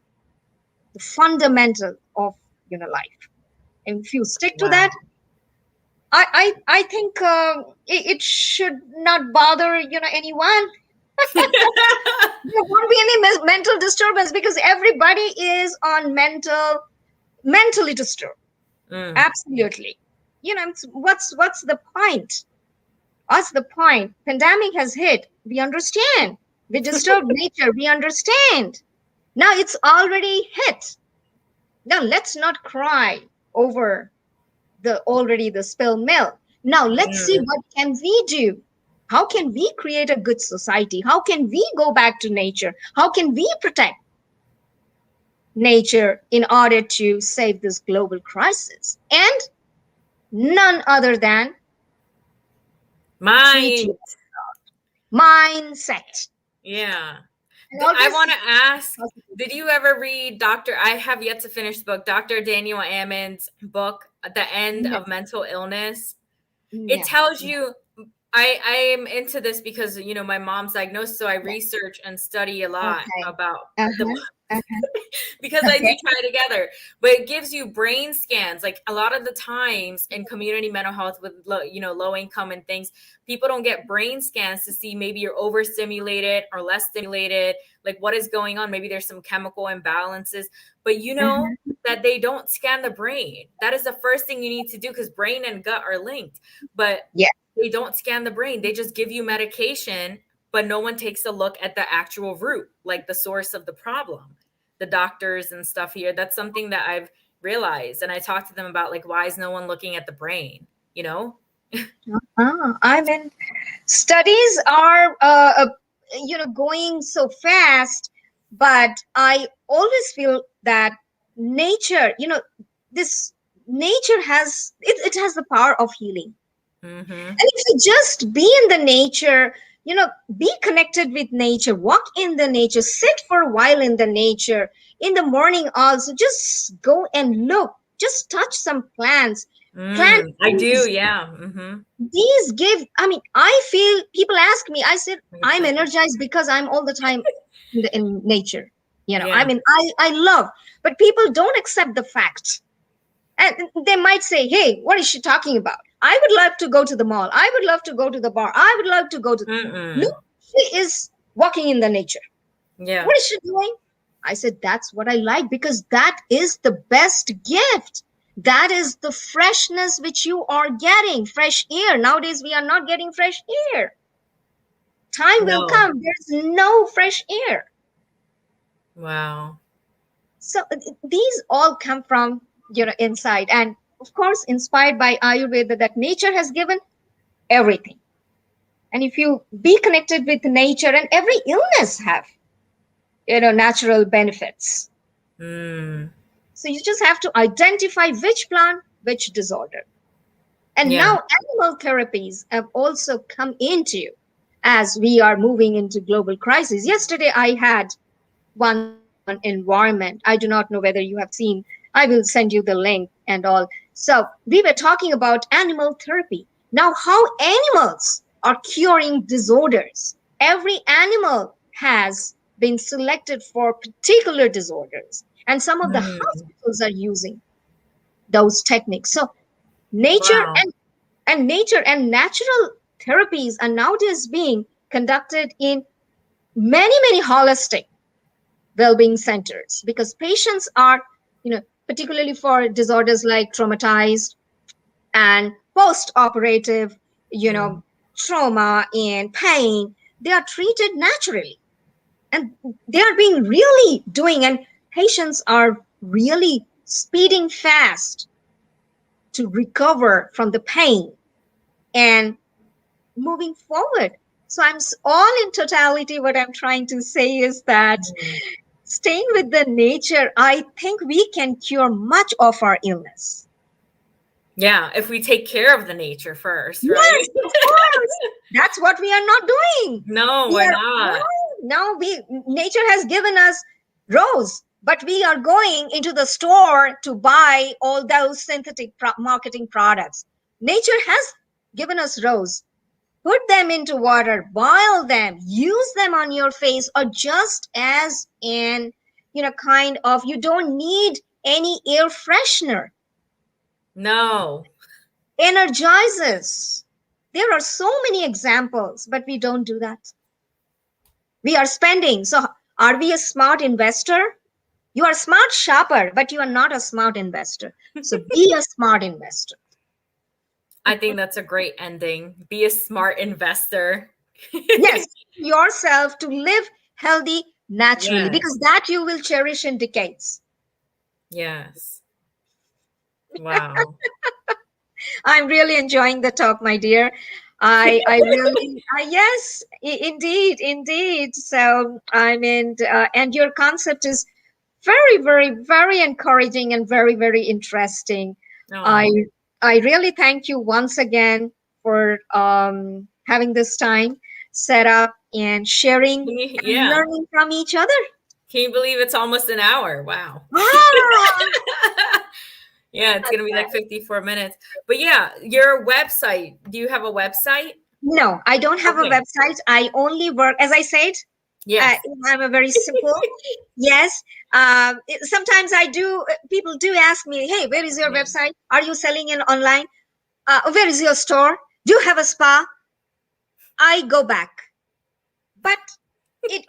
the fundamental of life. And if you stick to that, Wow. I think it should not bother anyone. There won't be any mental disturbance, because everybody is on mentally disturbed. Mm. Absolutely. What's the point? What's the point? Pandemic has hit. We understand. We disturb nature. We understand. Now it's already hit. Now let's not cry over the spilled milk. Now let's see Mm. what can we do. How can we create a good society? How can we go back to nature? How can we protect nature in order to save this global crisis? And none other than treat Mind. your mindset. Yeah. And I always want to ask, positive. did you ever read I have yet to finish the book, Dr. Daniel Ammon's book, The End No, of Mental Illness? It no. tells you, I am into this because, my mom's diagnosed, so I research and study a lot Okay. about the Uh-huh. Uh-huh. because I do Okay. try together. But it gives you brain scans. Like a lot of the times in community mental health with low income and things, people don't get brain scans to see maybe you're overstimulated or less stimulated. Like what is going on? Maybe there's some chemical imbalances. But Uh-huh. that they don't scan the brain. That is the first thing you need to do because brain and gut are linked. But Yeah. they don't scan the brain. They just give you medication, but no one takes a look at the actual root, like the source of the problem. The doctors and stuff here, that's something that I've realized. And I talked to them about like, why is no one looking at the brain? You know? I mean, studies are going so fast, but I always feel that nature, this nature has it has the power of healing. Mm-hmm. And if you just be in the nature, be connected with nature, walk in the nature, sit for a while in the nature. In the morning also, just go and look, just touch some plants, plant I do. trees. Yeah. Mm-hmm. These give, I mean, I feel, people ask me, I said, Like a I'm plant. energized because I'm all the time in nature. I Yeah. mean, I love, but people don't accept the fact. And they might say, hey, what is she talking about? I would love to go to the mall. I would love to go to the bar. I would love to go to. No, Mm-mm. she is walking in the nature. Yeah. What is she doing? I said, that's what I like because that is the best gift. That is the freshness which you are getting. Fresh air. Nowadays, we are not getting fresh air. Time will No. come. There's no fresh air. Wow. So these all come from inside, and of course, inspired by Ayurveda, that nature has given everything. And if you be connected with nature, and every illness have natural benefits. Mm. So you just have to identify which plant, which disorder. And Yeah. now animal therapies have also come into, as we are moving into global crisis. Yesterday I had one session on environment. I do not know whether you have seen. I will send you the link and all. So we were talking about animal therapy. Now, how animals are curing disorders. Every animal has been selected for particular disorders, and some of the Mm. hospitals are using those techniques. So nature Wow. and nature and natural therapies are nowadays being conducted in many holistic well-being centers, because patients are, particularly for disorders like traumatized and post-operative, you Mm. know trauma and pain, they are treated naturally, and they are being really doing, and patients are really speeding fast to recover from the pain and moving forward. So all in totality, what I'm trying to say is that Mm. staying with the nature, I think we can cure much of our illness. Yeah. If we take care of the nature first, right? Yes, of course. That's what we are not doing. No, We why are not? now we nature has given us rose, but we are going into the store to buy all those synthetic marketing products. Nature has given us rose. Put them into water, boil them, use them on your face, or just as in, kind of, you don't need any air freshener. No. Energizes. There are so many examples, but we don't do that. We are spending. So, are we a smart investor? You are a smart shopper, but you are not a smart investor. So, be a smart investor. I think that's a great ending. Be a smart investor. Yes, yourself to live healthy naturally, Yes. because that you will cherish in decades. Yes. Wow. I'm really enjoying the talk, my dear. I really, yes, indeed. So, I mean, and your concept is very encouraging and very interesting. I, Oh. I really thank you once again for having this time set up and sharing and Yeah. learning from each other. Can you believe it's almost an hour? Wow. Ah, Yeah, it's gonna be like 54 minutes. But yeah, your website. Do you have a website? no, I don't have a Okay. website. I only work, as I said, uh, Yes. I'm a very simple. Yes. Sometimes people do ask me, hey, where is your Yeah. website? Are you selling it online? Where is your store? Do you have a spa? I go back. But it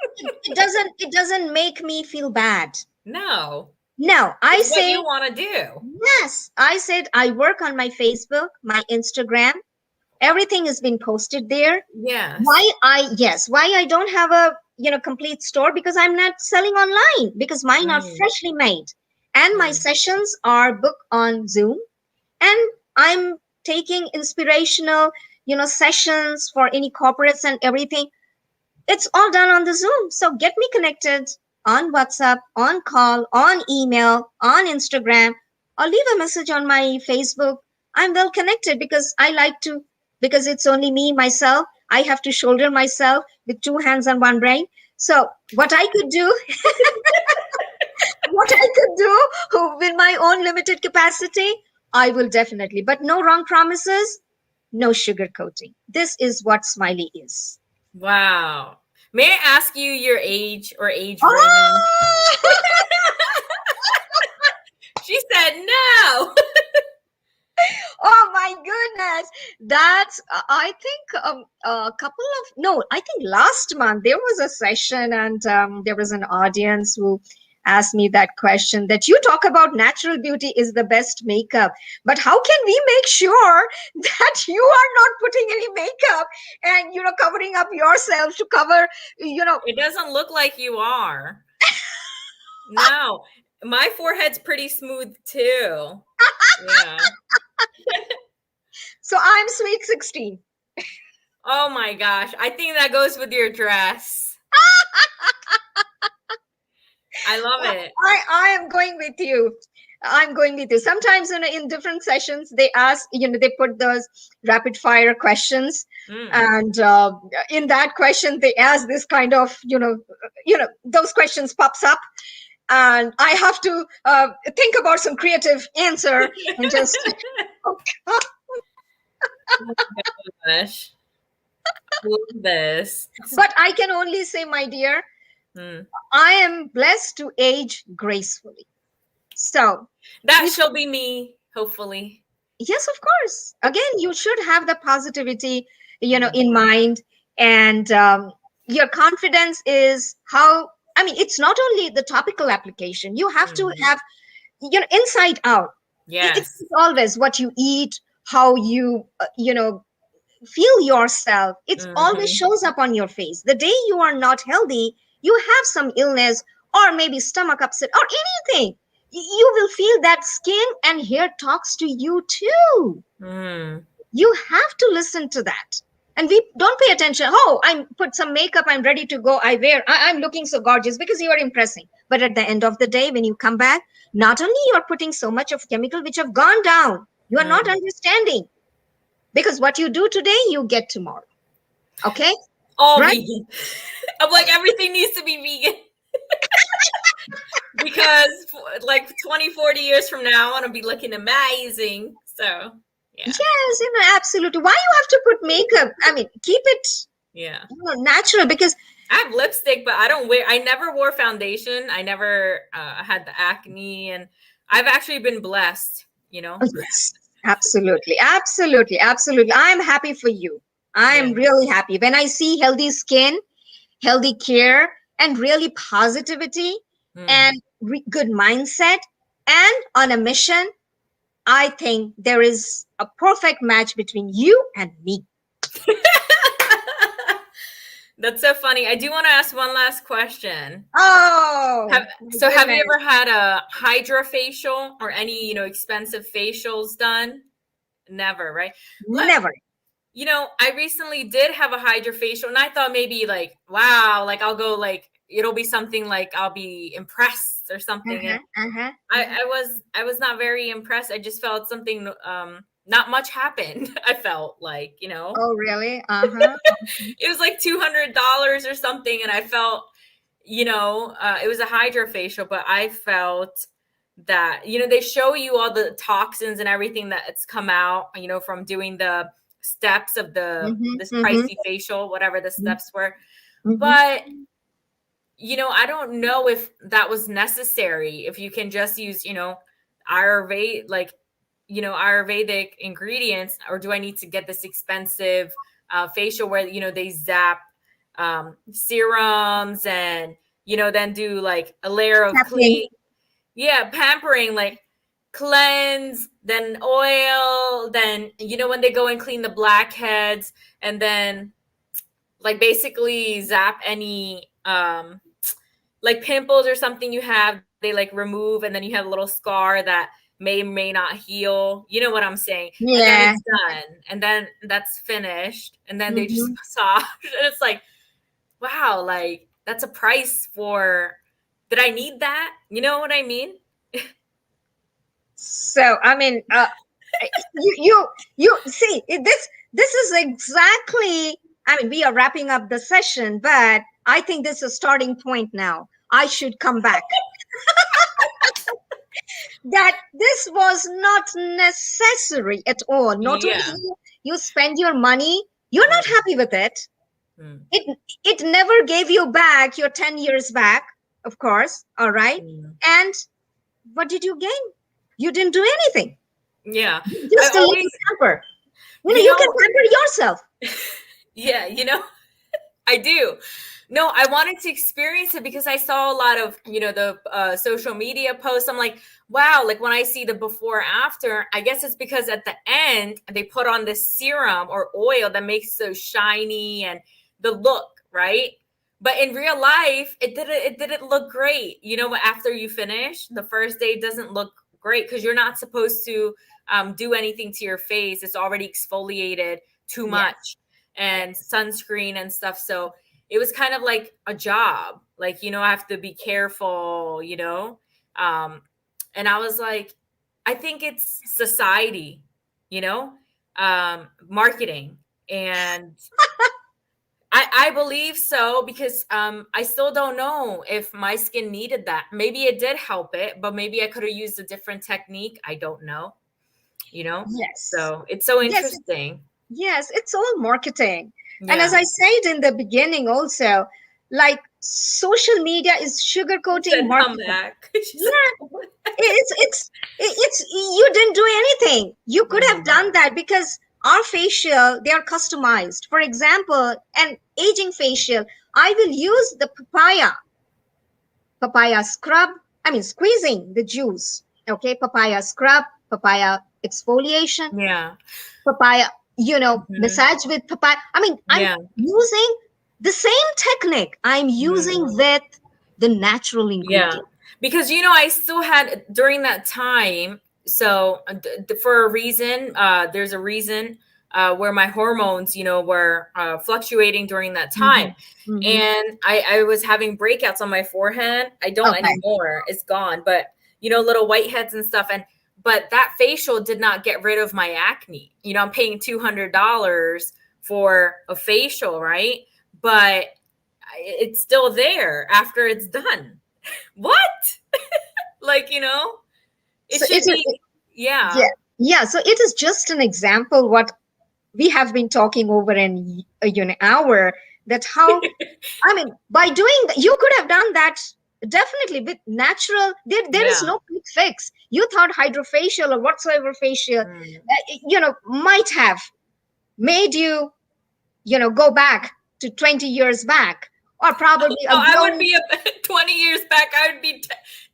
doesn't make me feel bad. No. No, I It's what say, you want to do. yes. I said I work on my Facebook, my Instagram. Everything has been posted there. Yes. Why I don't have a complete store, because I'm not selling online, because mine are Mm. freshly made, and my Yeah. sessions are booked on Zoom, and I'm taking inspirational sessions for any corporates and everything. It's all done on the Zoom. So get me connected on WhatsApp, on call, on email, on Instagram, or leave a message on my Facebook. I'm well connected, because I like to, because it's only me, myself. I have to shoulder myself with two hands and one brain. So what I could do, what I could do with my own limited capacity, I will definitely. But no wrong promises, no sugarcoating. This is what Smiley is. Wow. May I ask you your age or age range? Oh! She said no. Oh my goodness. That's, I think, a couple of, no, I think last month there was a session and there was an audience who asked me that question that you talk about natural beauty is the best makeup. But how can we make sure that you are not putting any makeup and, covering up yourself to cover, you know, It doesn't look like you are. No. My forehead's pretty smooth too. Yeah. so I'm sweet 16. Oh my gosh. I think that goes with your dress. I love it. I am going with you. I'm going with you. Sometimes in different sessions, they ask, they put those rapid fire questions. Mm. And in that question, they ask this kind of, those questions pops up. And I have to think about some creative answer and just, Oh my gosh. I love this. but I can only say, my dear, Mm. I am blessed to age gracefully. So, That if shall be me, hopefully. yes, of course. Again, you should have the positivity, Mm. in mind. And your confidence is how, I mean, it's not only the topical application. You have to Mhm. have, inside out. It's Yes. always what you eat, how you, feel yourself. It always Mhm. shows up on your face. The day you are not healthy, you have some illness or maybe stomach upset or anything. You will feel that skin and hair talks to you too. Mm. You have to listen to that. And we don't pay attention. Oh, I put some makeup, I'm ready to go. I'm looking so gorgeous because you are impressing. But at the end of the day, when you come back, not only you are putting so much of chemical which have gone down, you are not Mm. understanding because what you do today, you get tomorrow. Okay? All Right? vegan. I'm like, everything needs to be vegan because like 20, 40 years from now, I want to be looking amazing. So, yeah. Yes, absolutely. Why you have to put makeup? I mean, keep it Yeah. natural because I have lipstick, but I never wore foundation. I never had the acne, and I've actually been blessed, you know? yes, absolutely, absolutely, absolutely. I'm happy for you. Yeah. I'm really happy when I see healthy skin, healthy care, and really positivity Mm. and good mindset and on a mission. I think there is a perfect match between you and me. That's so funny. I do want to ask one last question. Oh, my Have you goodness. ever had a hydrofacial or any, expensive facials done? Never, right? Let Never. I recently did have a hydrofacial and I thought maybe like, wow, like I'll go like it'll be something like I'll be impressed or something. Uh-huh, And uh-huh, I, uh-huh. I was I was not very impressed. I just felt something not much happened. I felt like, Oh, really? Uh-huh. it was like $200 or something and I felt it was a hydrofacial, but I felt that, they show you all the toxins and everything that's come out, from doing the steps of Mm-hmm, this mm-hmm, pricey facial, whatever the steps were. mm-hmm. But, I don't know if that was necessary, if you can just use, Ayurvedic, like, Ayurvedic ingredients, or do I need to get this expensive facial where, they zap serums and then do like a layer of Sapling. clean, yeah, pampering, like cleanse, then oil, then when they go and clean the blackheads, and then like basically zap any like pimples or something you have, they like remove, and then you have a little scar that may not heal, you know what I'm saying, and then Yeah. it's done, and then that's finished, and then they just Mm-hmm. massage and it's like, wow, like that's a price for, did I need that? You know what I mean? So, I mean, you see this is exactly I mean, we are wrapping up the session, but I think this is a starting point now. I should come back. That this was not necessary at all. Not only Yeah. you spend your money, you're not Mm, happy with it. mm, It never gave you back your 10 years back, of course. All right. mm. And what did you gain? You didn't do anything. Yeah. I Just a little always, pamper. you You can know, pamper yourself. yeah, I do. No, I wanted to experience it because I saw a lot of, the social media posts. I'm like, wow, like when I see the before after, I guess it's because at the end they put on this serum or oil that makes it so shiny and the look, right? But in real life, it didn't look great. After you finish, the first day doesn't look great because you're not supposed to do anything to your face. It's already exfoliated too Yes. much and Yes. sunscreen and stuff. So it was kind of like a job. Like, I have to be careful, Um, and I was like, I think it's society, marketing. And I believe so because I still don't know if my skin needed that. Maybe it did help it, but maybe I could have used a different technique. I don't know, you know? Yes. So it's so Yes. interesting. Yes, it's all marketing. And as Yeah. I said in the beginning, also, like social media is She sugarcoating said, come marketing. back. She said, Yeah, it's you didn't do anything. You could have Mhm. done that because our facial, they are customized. For example, an aging facial, I will use the papaya scrub. I mean, squeezing the juice. Okay, papaya scrub, papaya exfoliation, Yeah. papaya, Mhm. massage with papaya. I mean, I'm Yeah. using the same technique I'm using Mm. with the natural Yeah. ingredient. Because, I still had during that time, so for a reason, there's a reason where my hormones, were fluctuating during that time. Hmm. Hmm. And I was having breakouts on my forehead. I don't Okay. anymore. It's gone. But, little whiteheads and stuff. But that facial did not get rid of my acne. I'm paying $200 for a facial, right? But it's still there after it's done. What? Like, it So should be, yeah, yeah. yeah. So it is just an example what we have been talking over an hour, that how, I mean, by doing that, you could have done that definitely with natural. There is Yeah. no quick fix. You thought hydrofacial or whatsoever facial, Mm. might have made you, go back to 20 years back, or probably a Oh, I would glowing. be 20 years back. I would be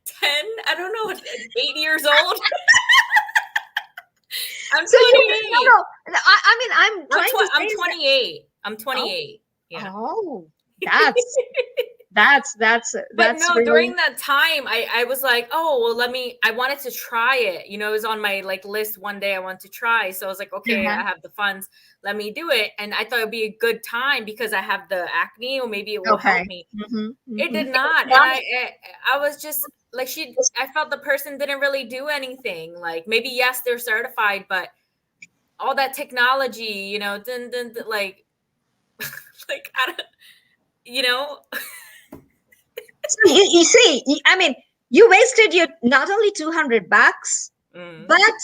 10. I don't know, 8 years old. I'm So no, 28. no. I mean, I'm trying to I'm say that. 28. I'm Oh, 28. Yeah. oh, that's that's But that's no, really during that time, I was like, oh, well, I wanted to try it. It was on my like list one day I wanted to try. So I was like, okay, uh-huh. I have the funds. Let me do it. And I thought it'd be a good time because I have the acne or maybe it will help Okay. me. Hmm. It Hmm. did not. And I was just like, I felt the person didn't really do anything. Like maybe, yes, they're certified, but all that technology, like, like, I don't, you know, So you see, I mean, you wasted your not only 200 bucks, mm, but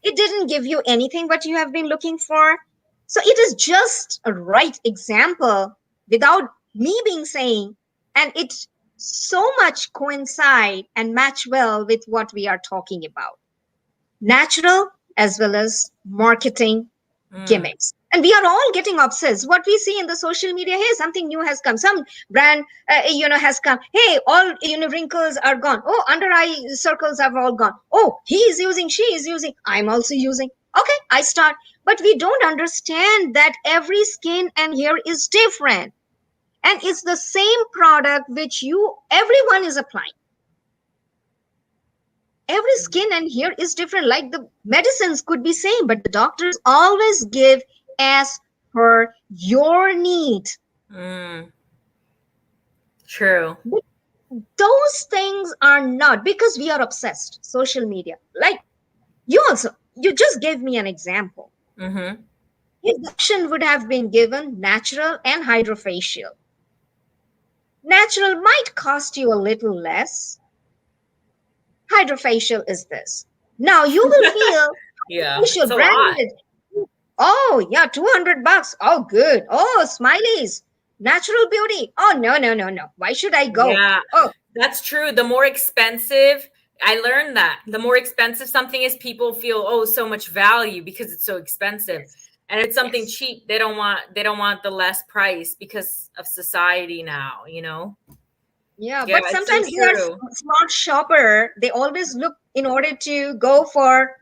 it didn't give you anything what you have been looking for. So it is just a right example without me being saying, and it so much coincide and match well with what we are talking about. Natural as well as marketing mm, gimmicks. And we are all getting obsessed. What we see in the social media, hey, something new has come, some brand, has come. Hey, all wrinkles are gone. Oh, under eye circles are all gone. Oh, he is using, she is using, I'm also using. Okay, I start. But we don't understand that every skin and hair is different, and it's the same product which everyone is applying. Every skin and hair is different. Like the medicines could be same, but the doctors always give as per your need. mm, true. But those things are not, because we are obsessed. Social media, like you just gave me an example. Mm-hmm. if the option would have been given natural and hydrofacial. Natural might cost you a little less. Hydrofacial is this. Now you will feel Yeah, it's hydrofacial a lot. branded. Oh, yeah, $200. Oh, good. Oh, smileys. Natural beauty. Oh, no, no, no, no. Why should I go? Yeah, Oh, that's true. The more expensive, I learned that the more expensive something is, people feel, oh, so much value because it's so expensive. yes, And if it's something yes. cheap, they don't want the less price because of society now, you know? Yeah, Yeah, but it's so sometimes they are true. smart shopper. They always look in order to go for,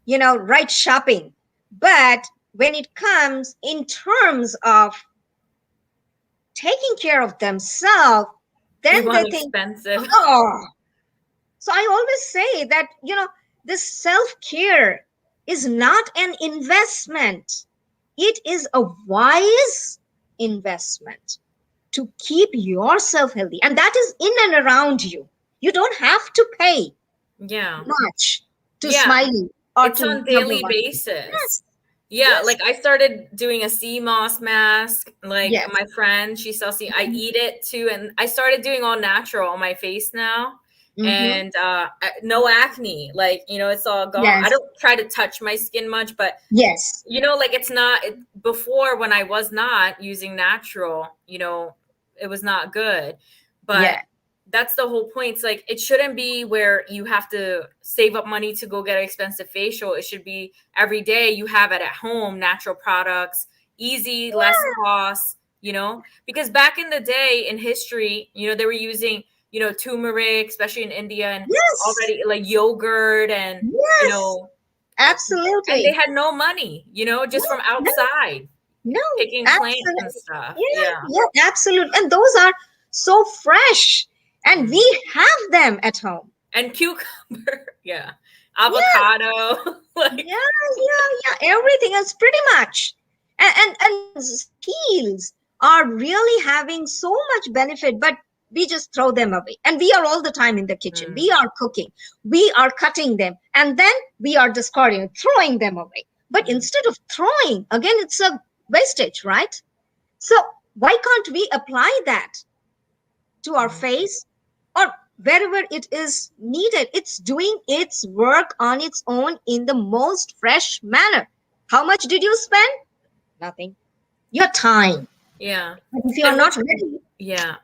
right shopping. But when it comes in terms of taking care of themselves, They then want they think, expensive. oh. So I always say that, this self-care is not an investment. It is a wise investment to keep yourself healthy. And that is in and around you. You don't have to pay Yeah. much to Yeah, Smiley or it's to on number daily one. basis. Yes, Yeah, yes, like I started doing a sea moss mask. Like yes. my friend, she sells sea. I eat it too, and I started doing all natural on my face now, Mm-hmm. and no acne. Like it's all gone. I Yes, don't try to touch my skin much, but yes, like it's not before when I was not using natural. It was not good, but yeah. that's the whole point. It's like it shouldn't be where you have to save up money to go get an expensive facial. It should be every day you have it at home, natural products, easy, less Yeah, cost, because back in the day in history, they were using, turmeric, especially in India, and yes, already like yogurt and, you yes, know, and they absolutely. had no money, No, just from no, outside no, picking plants and absolutely. stuff. Yeah, Yeah. yeah, absolutely. And those are so fresh. And Mm. we have them at home. And cucumber. Yeah. Yeah, Avocado. yeah, Like, yeah. Everything else pretty much. And peels are really having so much benefit, but we just throw them away. And we are all the time in the kitchen. mm, We are cooking. We are cutting them. And then we are discarding, throwing them away. But mm, instead of throwing, again, it's a wastage, right? So why can't we apply that to our mm. face or wherever it is needed? It's doing its work on its own in the most fresh manner. How much did you spend? Nothing. Your time. Yeah. But if you are And not ready,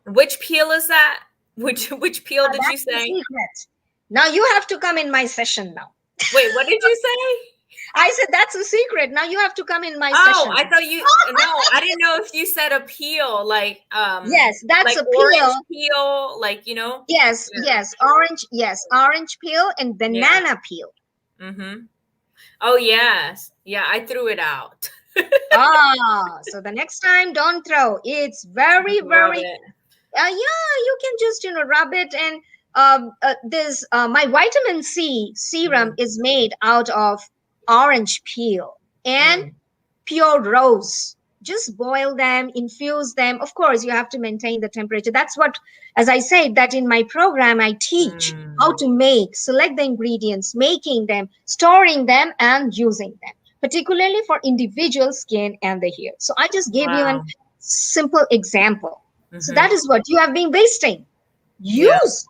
which peel is that? Which peel did you that's the say? secret. Now you have to come in my session now. Wait, what did you say? I said that's a secret. Now you have to come in my Oh, session. I thought you no, I didn't know if you said a peel, Yes, that's like a peel. orange peel, Yes, Yeah. yes, orange, yes, orange peel and Yeah. banana peel. Mm-hmm. Oh yes. Yeah, I threw it out. Ah, so the next time, don't throw. It's very, Just rub very, it. yeah, you can just, rub it. And this, my vitamin C serum Mm, is made out of orange peel and mm, pure rose. Just boil them, infuse them. Of course, you have to maintain the temperature. That's what, as I said, that in my program, I teach how mm. to make, select the ingredients, making them, storing them, and using them, particularly for individual skin and the hair. So I just gave you a Wow. simple example. So that Mm-hmm. is what you have been wasting. Yeah. Use,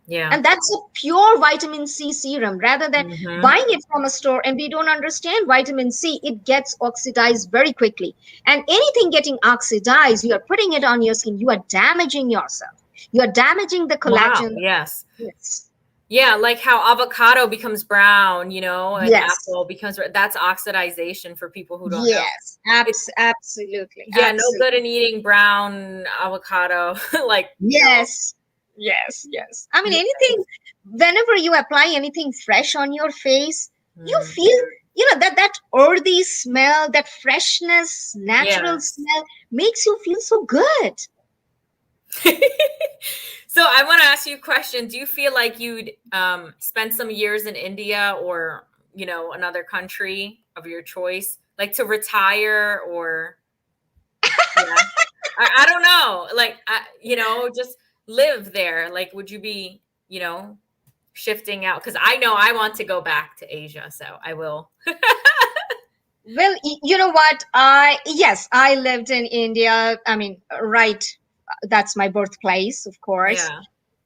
Yeah. and that's a pure vitamin C serum rather than Mm-hmm. buying it from a store. And we don't understand vitamin C, it gets oxidized very quickly. And anything getting oxidized, you are putting it on your skin, you are damaging yourself. You are damaging the Wow. collagen. Yes. Yes. Yeah, like how avocado becomes brown, and Yes. apple becomes that's oxidization for people who don't know. Yes. It's Absolutely. yeah, no Absolutely. good in eating brown avocado. like, Yes. Yes. Yes. I mean, yeah. anything, whenever you apply anything fresh on your face, you Mm. feel, that earthy smell, that freshness, natural Yes. smell makes you feel so good. So I want to ask you a question. Do you feel like you'd spend some years in India or, another country of your choice, like to retire or yeah. I don't know. Like just live there. Like would you be, shifting out? Because I know I want to go back to Asia, so I will. Well, you know what? Yes, I lived in India. I mean, right, that's my birthplace, of course. Yeah.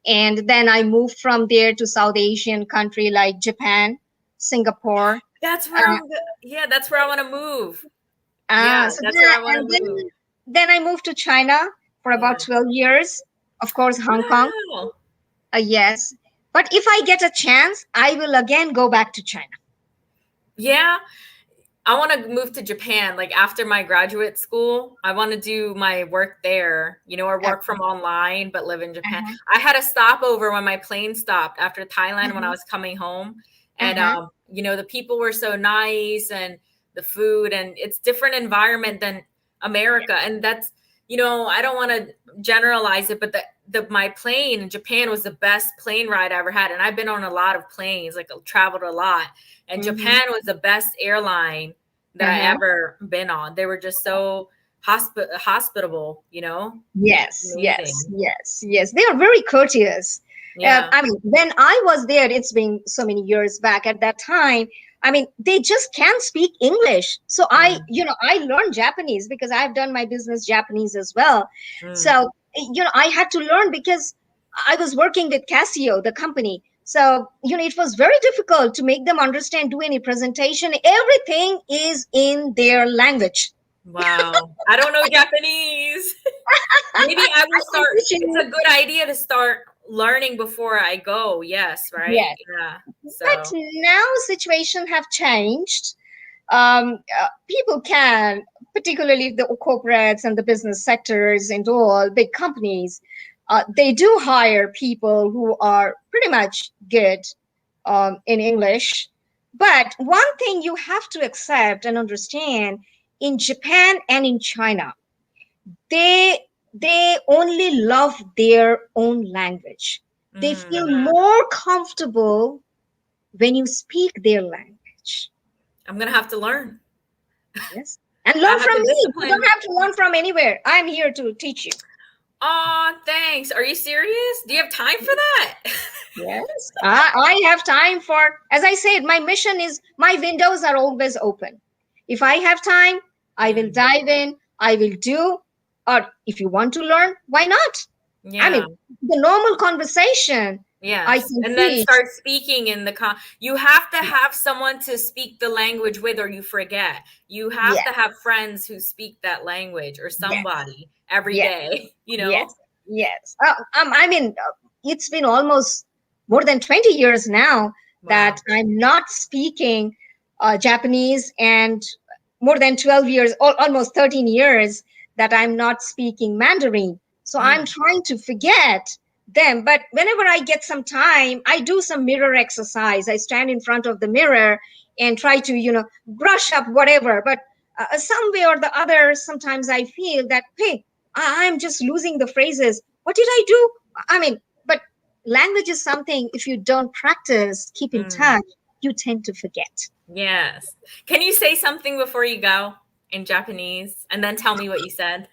And then I moved from there to South Asian country like Japan, Singapore. That's where Uh, yeah, that's where I want to move. Yeah, so that's where I want to and move. then I moved to China for about Yeah. 12 years. Of course, Hong Kong. Wow. Yes. But if I get a chance, I will again go back to China. Yeah. I want to move to Japan like after my graduate school. I want to do my work there, or work from online but live in Japan. Uh-huh, I had a stopover when my plane stopped after Thailand when I uh-huh, was coming home, and uh-huh. the people were so nice, and the food, and it's different environment than America, and that's I don't want to generalize it, but the my plane in Japan was the best plane ride I ever had, and I've been on a lot of planes, like traveled a lot, and Mhm. Japan was the best airline that I Uh-huh. ever been on. They were just so hospitable, Yes, yes, amazing. yes, yes. They are very courteous. Yeah. I mean, when I was there, it's been so many years back. At that time, I mean, they just can't speak English. So Mm, I learned Japanese because I've done my business Japanese as well. mm. So, I had to learn because I was working with Casio, the company. So, it was very difficult to make them understand, do any presentation. Everything is in their language. Wow. I don't know Japanese. Maybe I will I can start. teach It's you. a good idea to start learning before I go. Yes, right? Yes. Yeah. But So, now situation have changed. People can, particularly the corporates and the business sectors and all big companies, they do hire people who are pretty much good in English. But one thing you have to accept and understand, in Japan and in China, they they only love their own language. They feel mm, more comfortable when you speak their language. I'm going to have to learn. Yes. And I learn have from the me. You don't discipline. have to learn from anywhere. I'm here to teach you. Oh, thanks. Are you serious? Do you have time for that? Yes. I have time for, as I said, my mission is my windows are always open. If I have time, I will Mm, dive in, I will do, or if you want to learn, why not? I yeah. mean, the normal conversation I Yes, can and then teach. start speaking in the you have to have someone to speak the language with, or you forget. You have Yes, to have friends who speak that language, or yes, somebody every yes. day, Yes, yes. I mean, it's been almost more than 20 years now that Wow. I'm not speaking Japanese, and more than 12 years, almost 13 years that I'm not speaking Mandarin. So I'm Mm, trying to forget them. But whenever I get some time, I do some mirror exercise. I stand in front of the mirror and try to, brush up whatever. But some way or the other, sometimes I feel that, hey, I'm just losing the phrases. What did I do? I mean, but language is something, if you don't practice, keep in mm, touch, you tend to forget. yes. Can you say something before you go in Japanese, and then tell me what you said?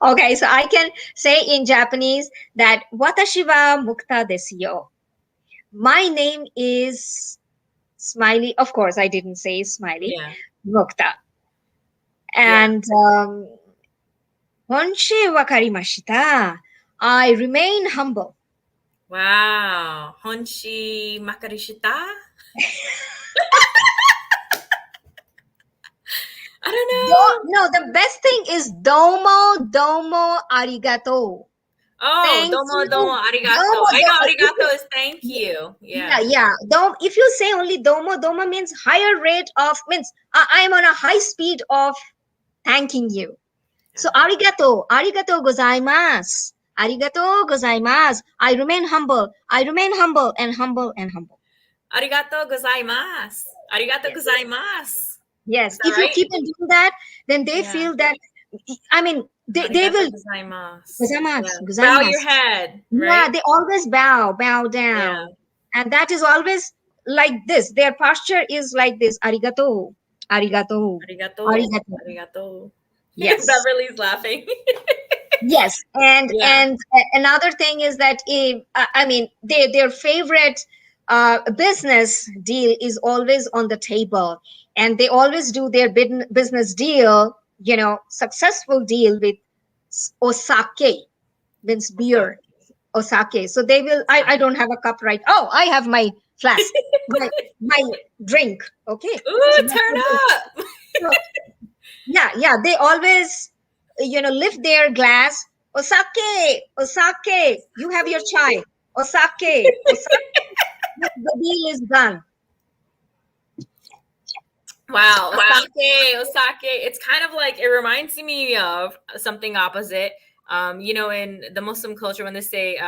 Okay, so I can say in Japanese that watashi wa mukta desu yo. My name is Smiley. Of course, I didn't say Smiley. Yeah. Mukta. Yeah. And honshe wakarimashita. I remain humble. Wow. Honshi makarishita? I don't know. No, the best thing is domo, domo, arigato. Oh, Thank domo you. domo arigato. Domo, I know if arigato you, is thank you. yeah, Yeah. yeah. If you say only domo, domo means higher rate of, means I am on a high speed of thanking you. So Yeah. arigato gozaimasu. Arigato gozaimasu. I remain humble. I remain humble and humble and humble. Arigato gozaimasu. Arigato Yes. gozaimasu. Is Yes. that If you right? keep on doing that, then they Yeah. feel that, I mean, they Arigato will, gozaimasu. Yeah. gozaimasu, Bow your gozaimasu. head, Yeah, right? they always bow Yeah. down. And that is always like this. Their posture is like this. Arigato, arigato, Arigato. arigato. Arigato. Yes. Beverly's laughing. Yes. And Yeah. another thing is that if, I mean, their favorite. business deal is always on the table, and they always do their business deal, successful deal with osake, means beer, osake. So they will. I don't have a cup right. Oh, I have my flask, my drink. Okay, Ooh, so that's turn what they, up. so yeah, yeah. They always, lift their glass. Osake, osake. You have your chai. Osake, osake. The deal is done. Wow, Osake. It's kind of like, it reminds me of something opposite. In the Muslim culture, when they say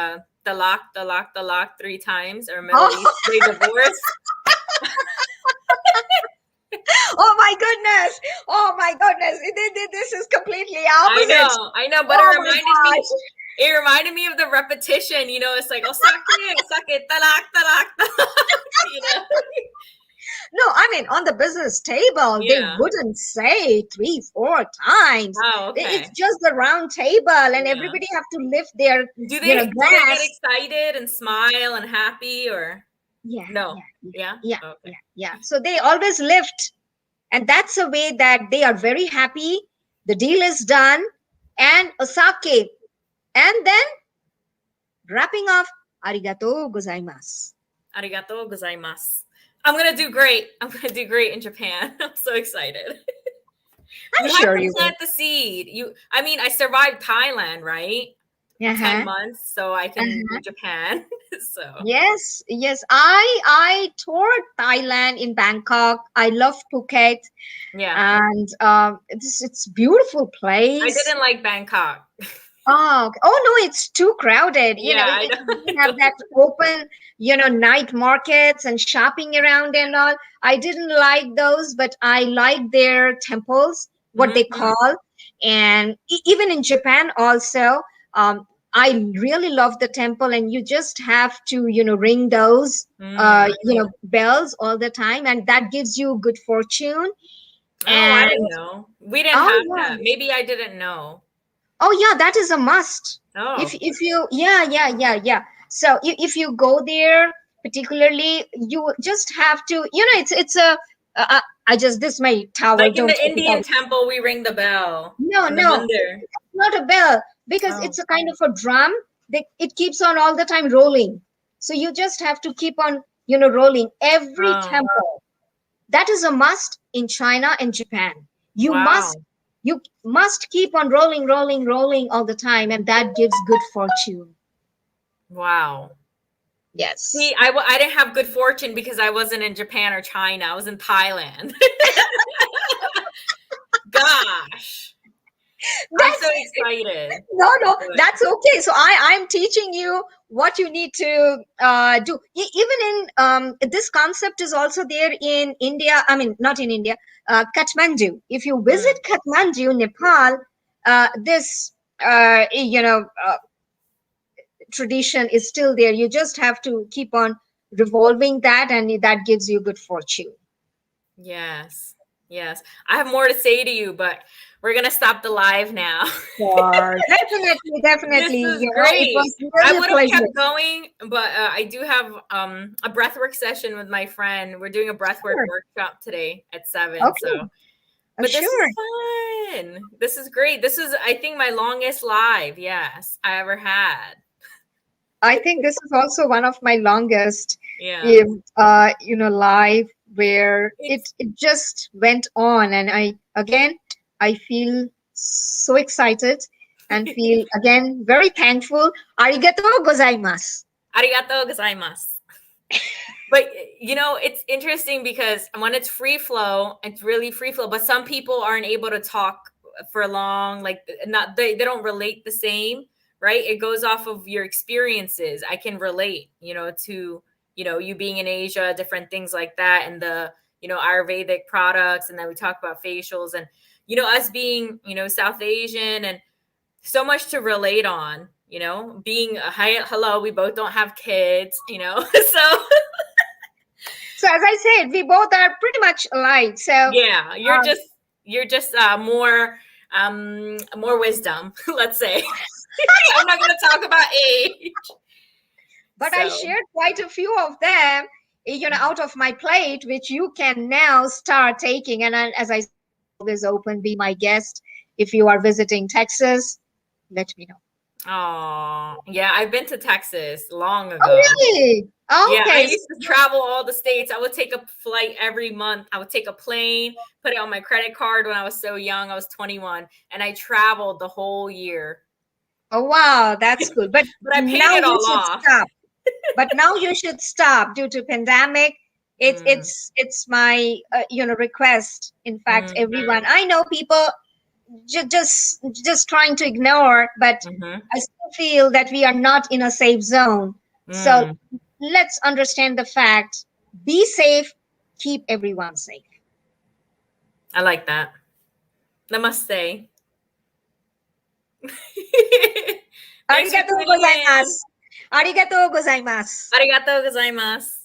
talak, talak, talak 3 times, or Middle East, Oh, they divorce. oh my goodness. Oh my goodness. This is completely opposite. I know, but Oh my gosh. it reminded me of the repetition. It's like Osake, Osake, talak, talak, talak. You know? No, I mean, on the business table, they Yeah. wouldn't say three, four times. Oh, It's okay. just the round table, and Yeah. everybody have to lift their, Do they get glass. excited and smile and happy, or Yeah, no? yeah, yeah, Yeah? yeah, Okay. yeah, yeah. So they always lift, and that's a way that they are very happy. The deal is done, and Osake, and then wrapping off, arigato gozaimasu. Arigato gozaimasu. I'm gonna do great. I'm gonna do great in Japan. I'm so excited. I'm You have sure to you will. plant the seed. I mean, I survived Thailand, right? 10 Uh-huh. months, so I can do Uh-huh. Japan. So, Yes, yes. I toured Thailand in Bangkok. I love Phuket, yeah. and it's beautiful I place. didn't like Bangkok. Oh no, it's too crowded. Yeah, I It doesn't have don't. that open, night markets and shopping around and all. I didn't like those, but I like their temples, what they Mhm. call, and even in Japan also. I really love the temple, and you just have to, ring those, Mm. bells all the time, and that gives you good fortune. Oh, I And didn't know. We didn't oh have yeah, that. Maybe I didn't know. oh yeah, that is a must. Oh. If you, yeah, yeah, yeah, yeah. So if you go there, particularly, you just have to, it's a, I just, this my towel, Like in don't the take it Indian out. temple, we ring the bell No, and the no, mandir. it's not a bell, because Oh. it's a kind of a drum. It keeps on all the time rolling. So you just have to keep on, rolling every Oh. temple. That is a must in China and Japan. You must, Wow. you must keep on rolling, rolling, rolling all the time, and that gives good fortune. Wow. Yes. See, I didn't have good fortune because I wasn't in Japan or China. I was in Thailand. Gosh. I'm so That's excited. no, no, But that's okay. So I'm teaching you what you need to do. Even in this concept is also there in India. I mean, not in India, Kathmandu. If you visit mm, Kathmandu, Nepal, this tradition is still there. You just have to keep on revolving that, and that gives you good fortune. yes. Yes. I have more to say to you, but we're going to stop the live now. Sure, definitely, This definitely. is It great. was I really a would have pleasure. kept going, but I do have a breathwork session with my friend. We're doing a breathwork Sure. workshop today at 7. Okay. So, but this Sure. is fun. This is great. This is, I think, my longest live, yes, I ever had. I think this is also one of my longest, Yeah. live, where It's it just went on, and I feel so excited, and feel again very thankful. Arigato gozaimasu. arigato gozaimasu. But it's interesting because when it's free flow, it's really free flow. But some people aren't able to talk for long, like not they don't relate the same, right? It goes off of your experiences. I can relate, to you being in Asia, different things like that, and the Ayurvedic products, and then we talk about facials, and us being South Asian, and so much to relate on. Being a hi, hello, we both don't have kids, so So as I said, we both are pretty much alike. So yeah, you're just more wisdom, let's say. I'm not going to talk about age. But I So, shared quite a few of them, out of my plate, which you can now start taking. And as I said, I'm always open. Be my guest. If you are visiting Texas, let me know. oh, yeah, I've been to Texas long Oh, ago. really? Yeah, I Okay. used to travel all the states. I would take a flight every month. I would take a plane, put it on my credit card when I was so young. I was 21, and I traveled the whole year. Oh, wow. That's cool. But But I paid now it you all should off. stop. But now you should stop due to pandemic. It's Mm, it's it's my request. In fact, mm, everyone I know, people just trying to ignore, but mhm, I still feel that we are not in a safe zone. So mm. let's understand the fact. Be safe. Keep everyone safe. I like that. Namaste. Thanks for Arigatou tuning in. gozaimasu. Arigatou gozaimasu. Arigatou gozaimasu.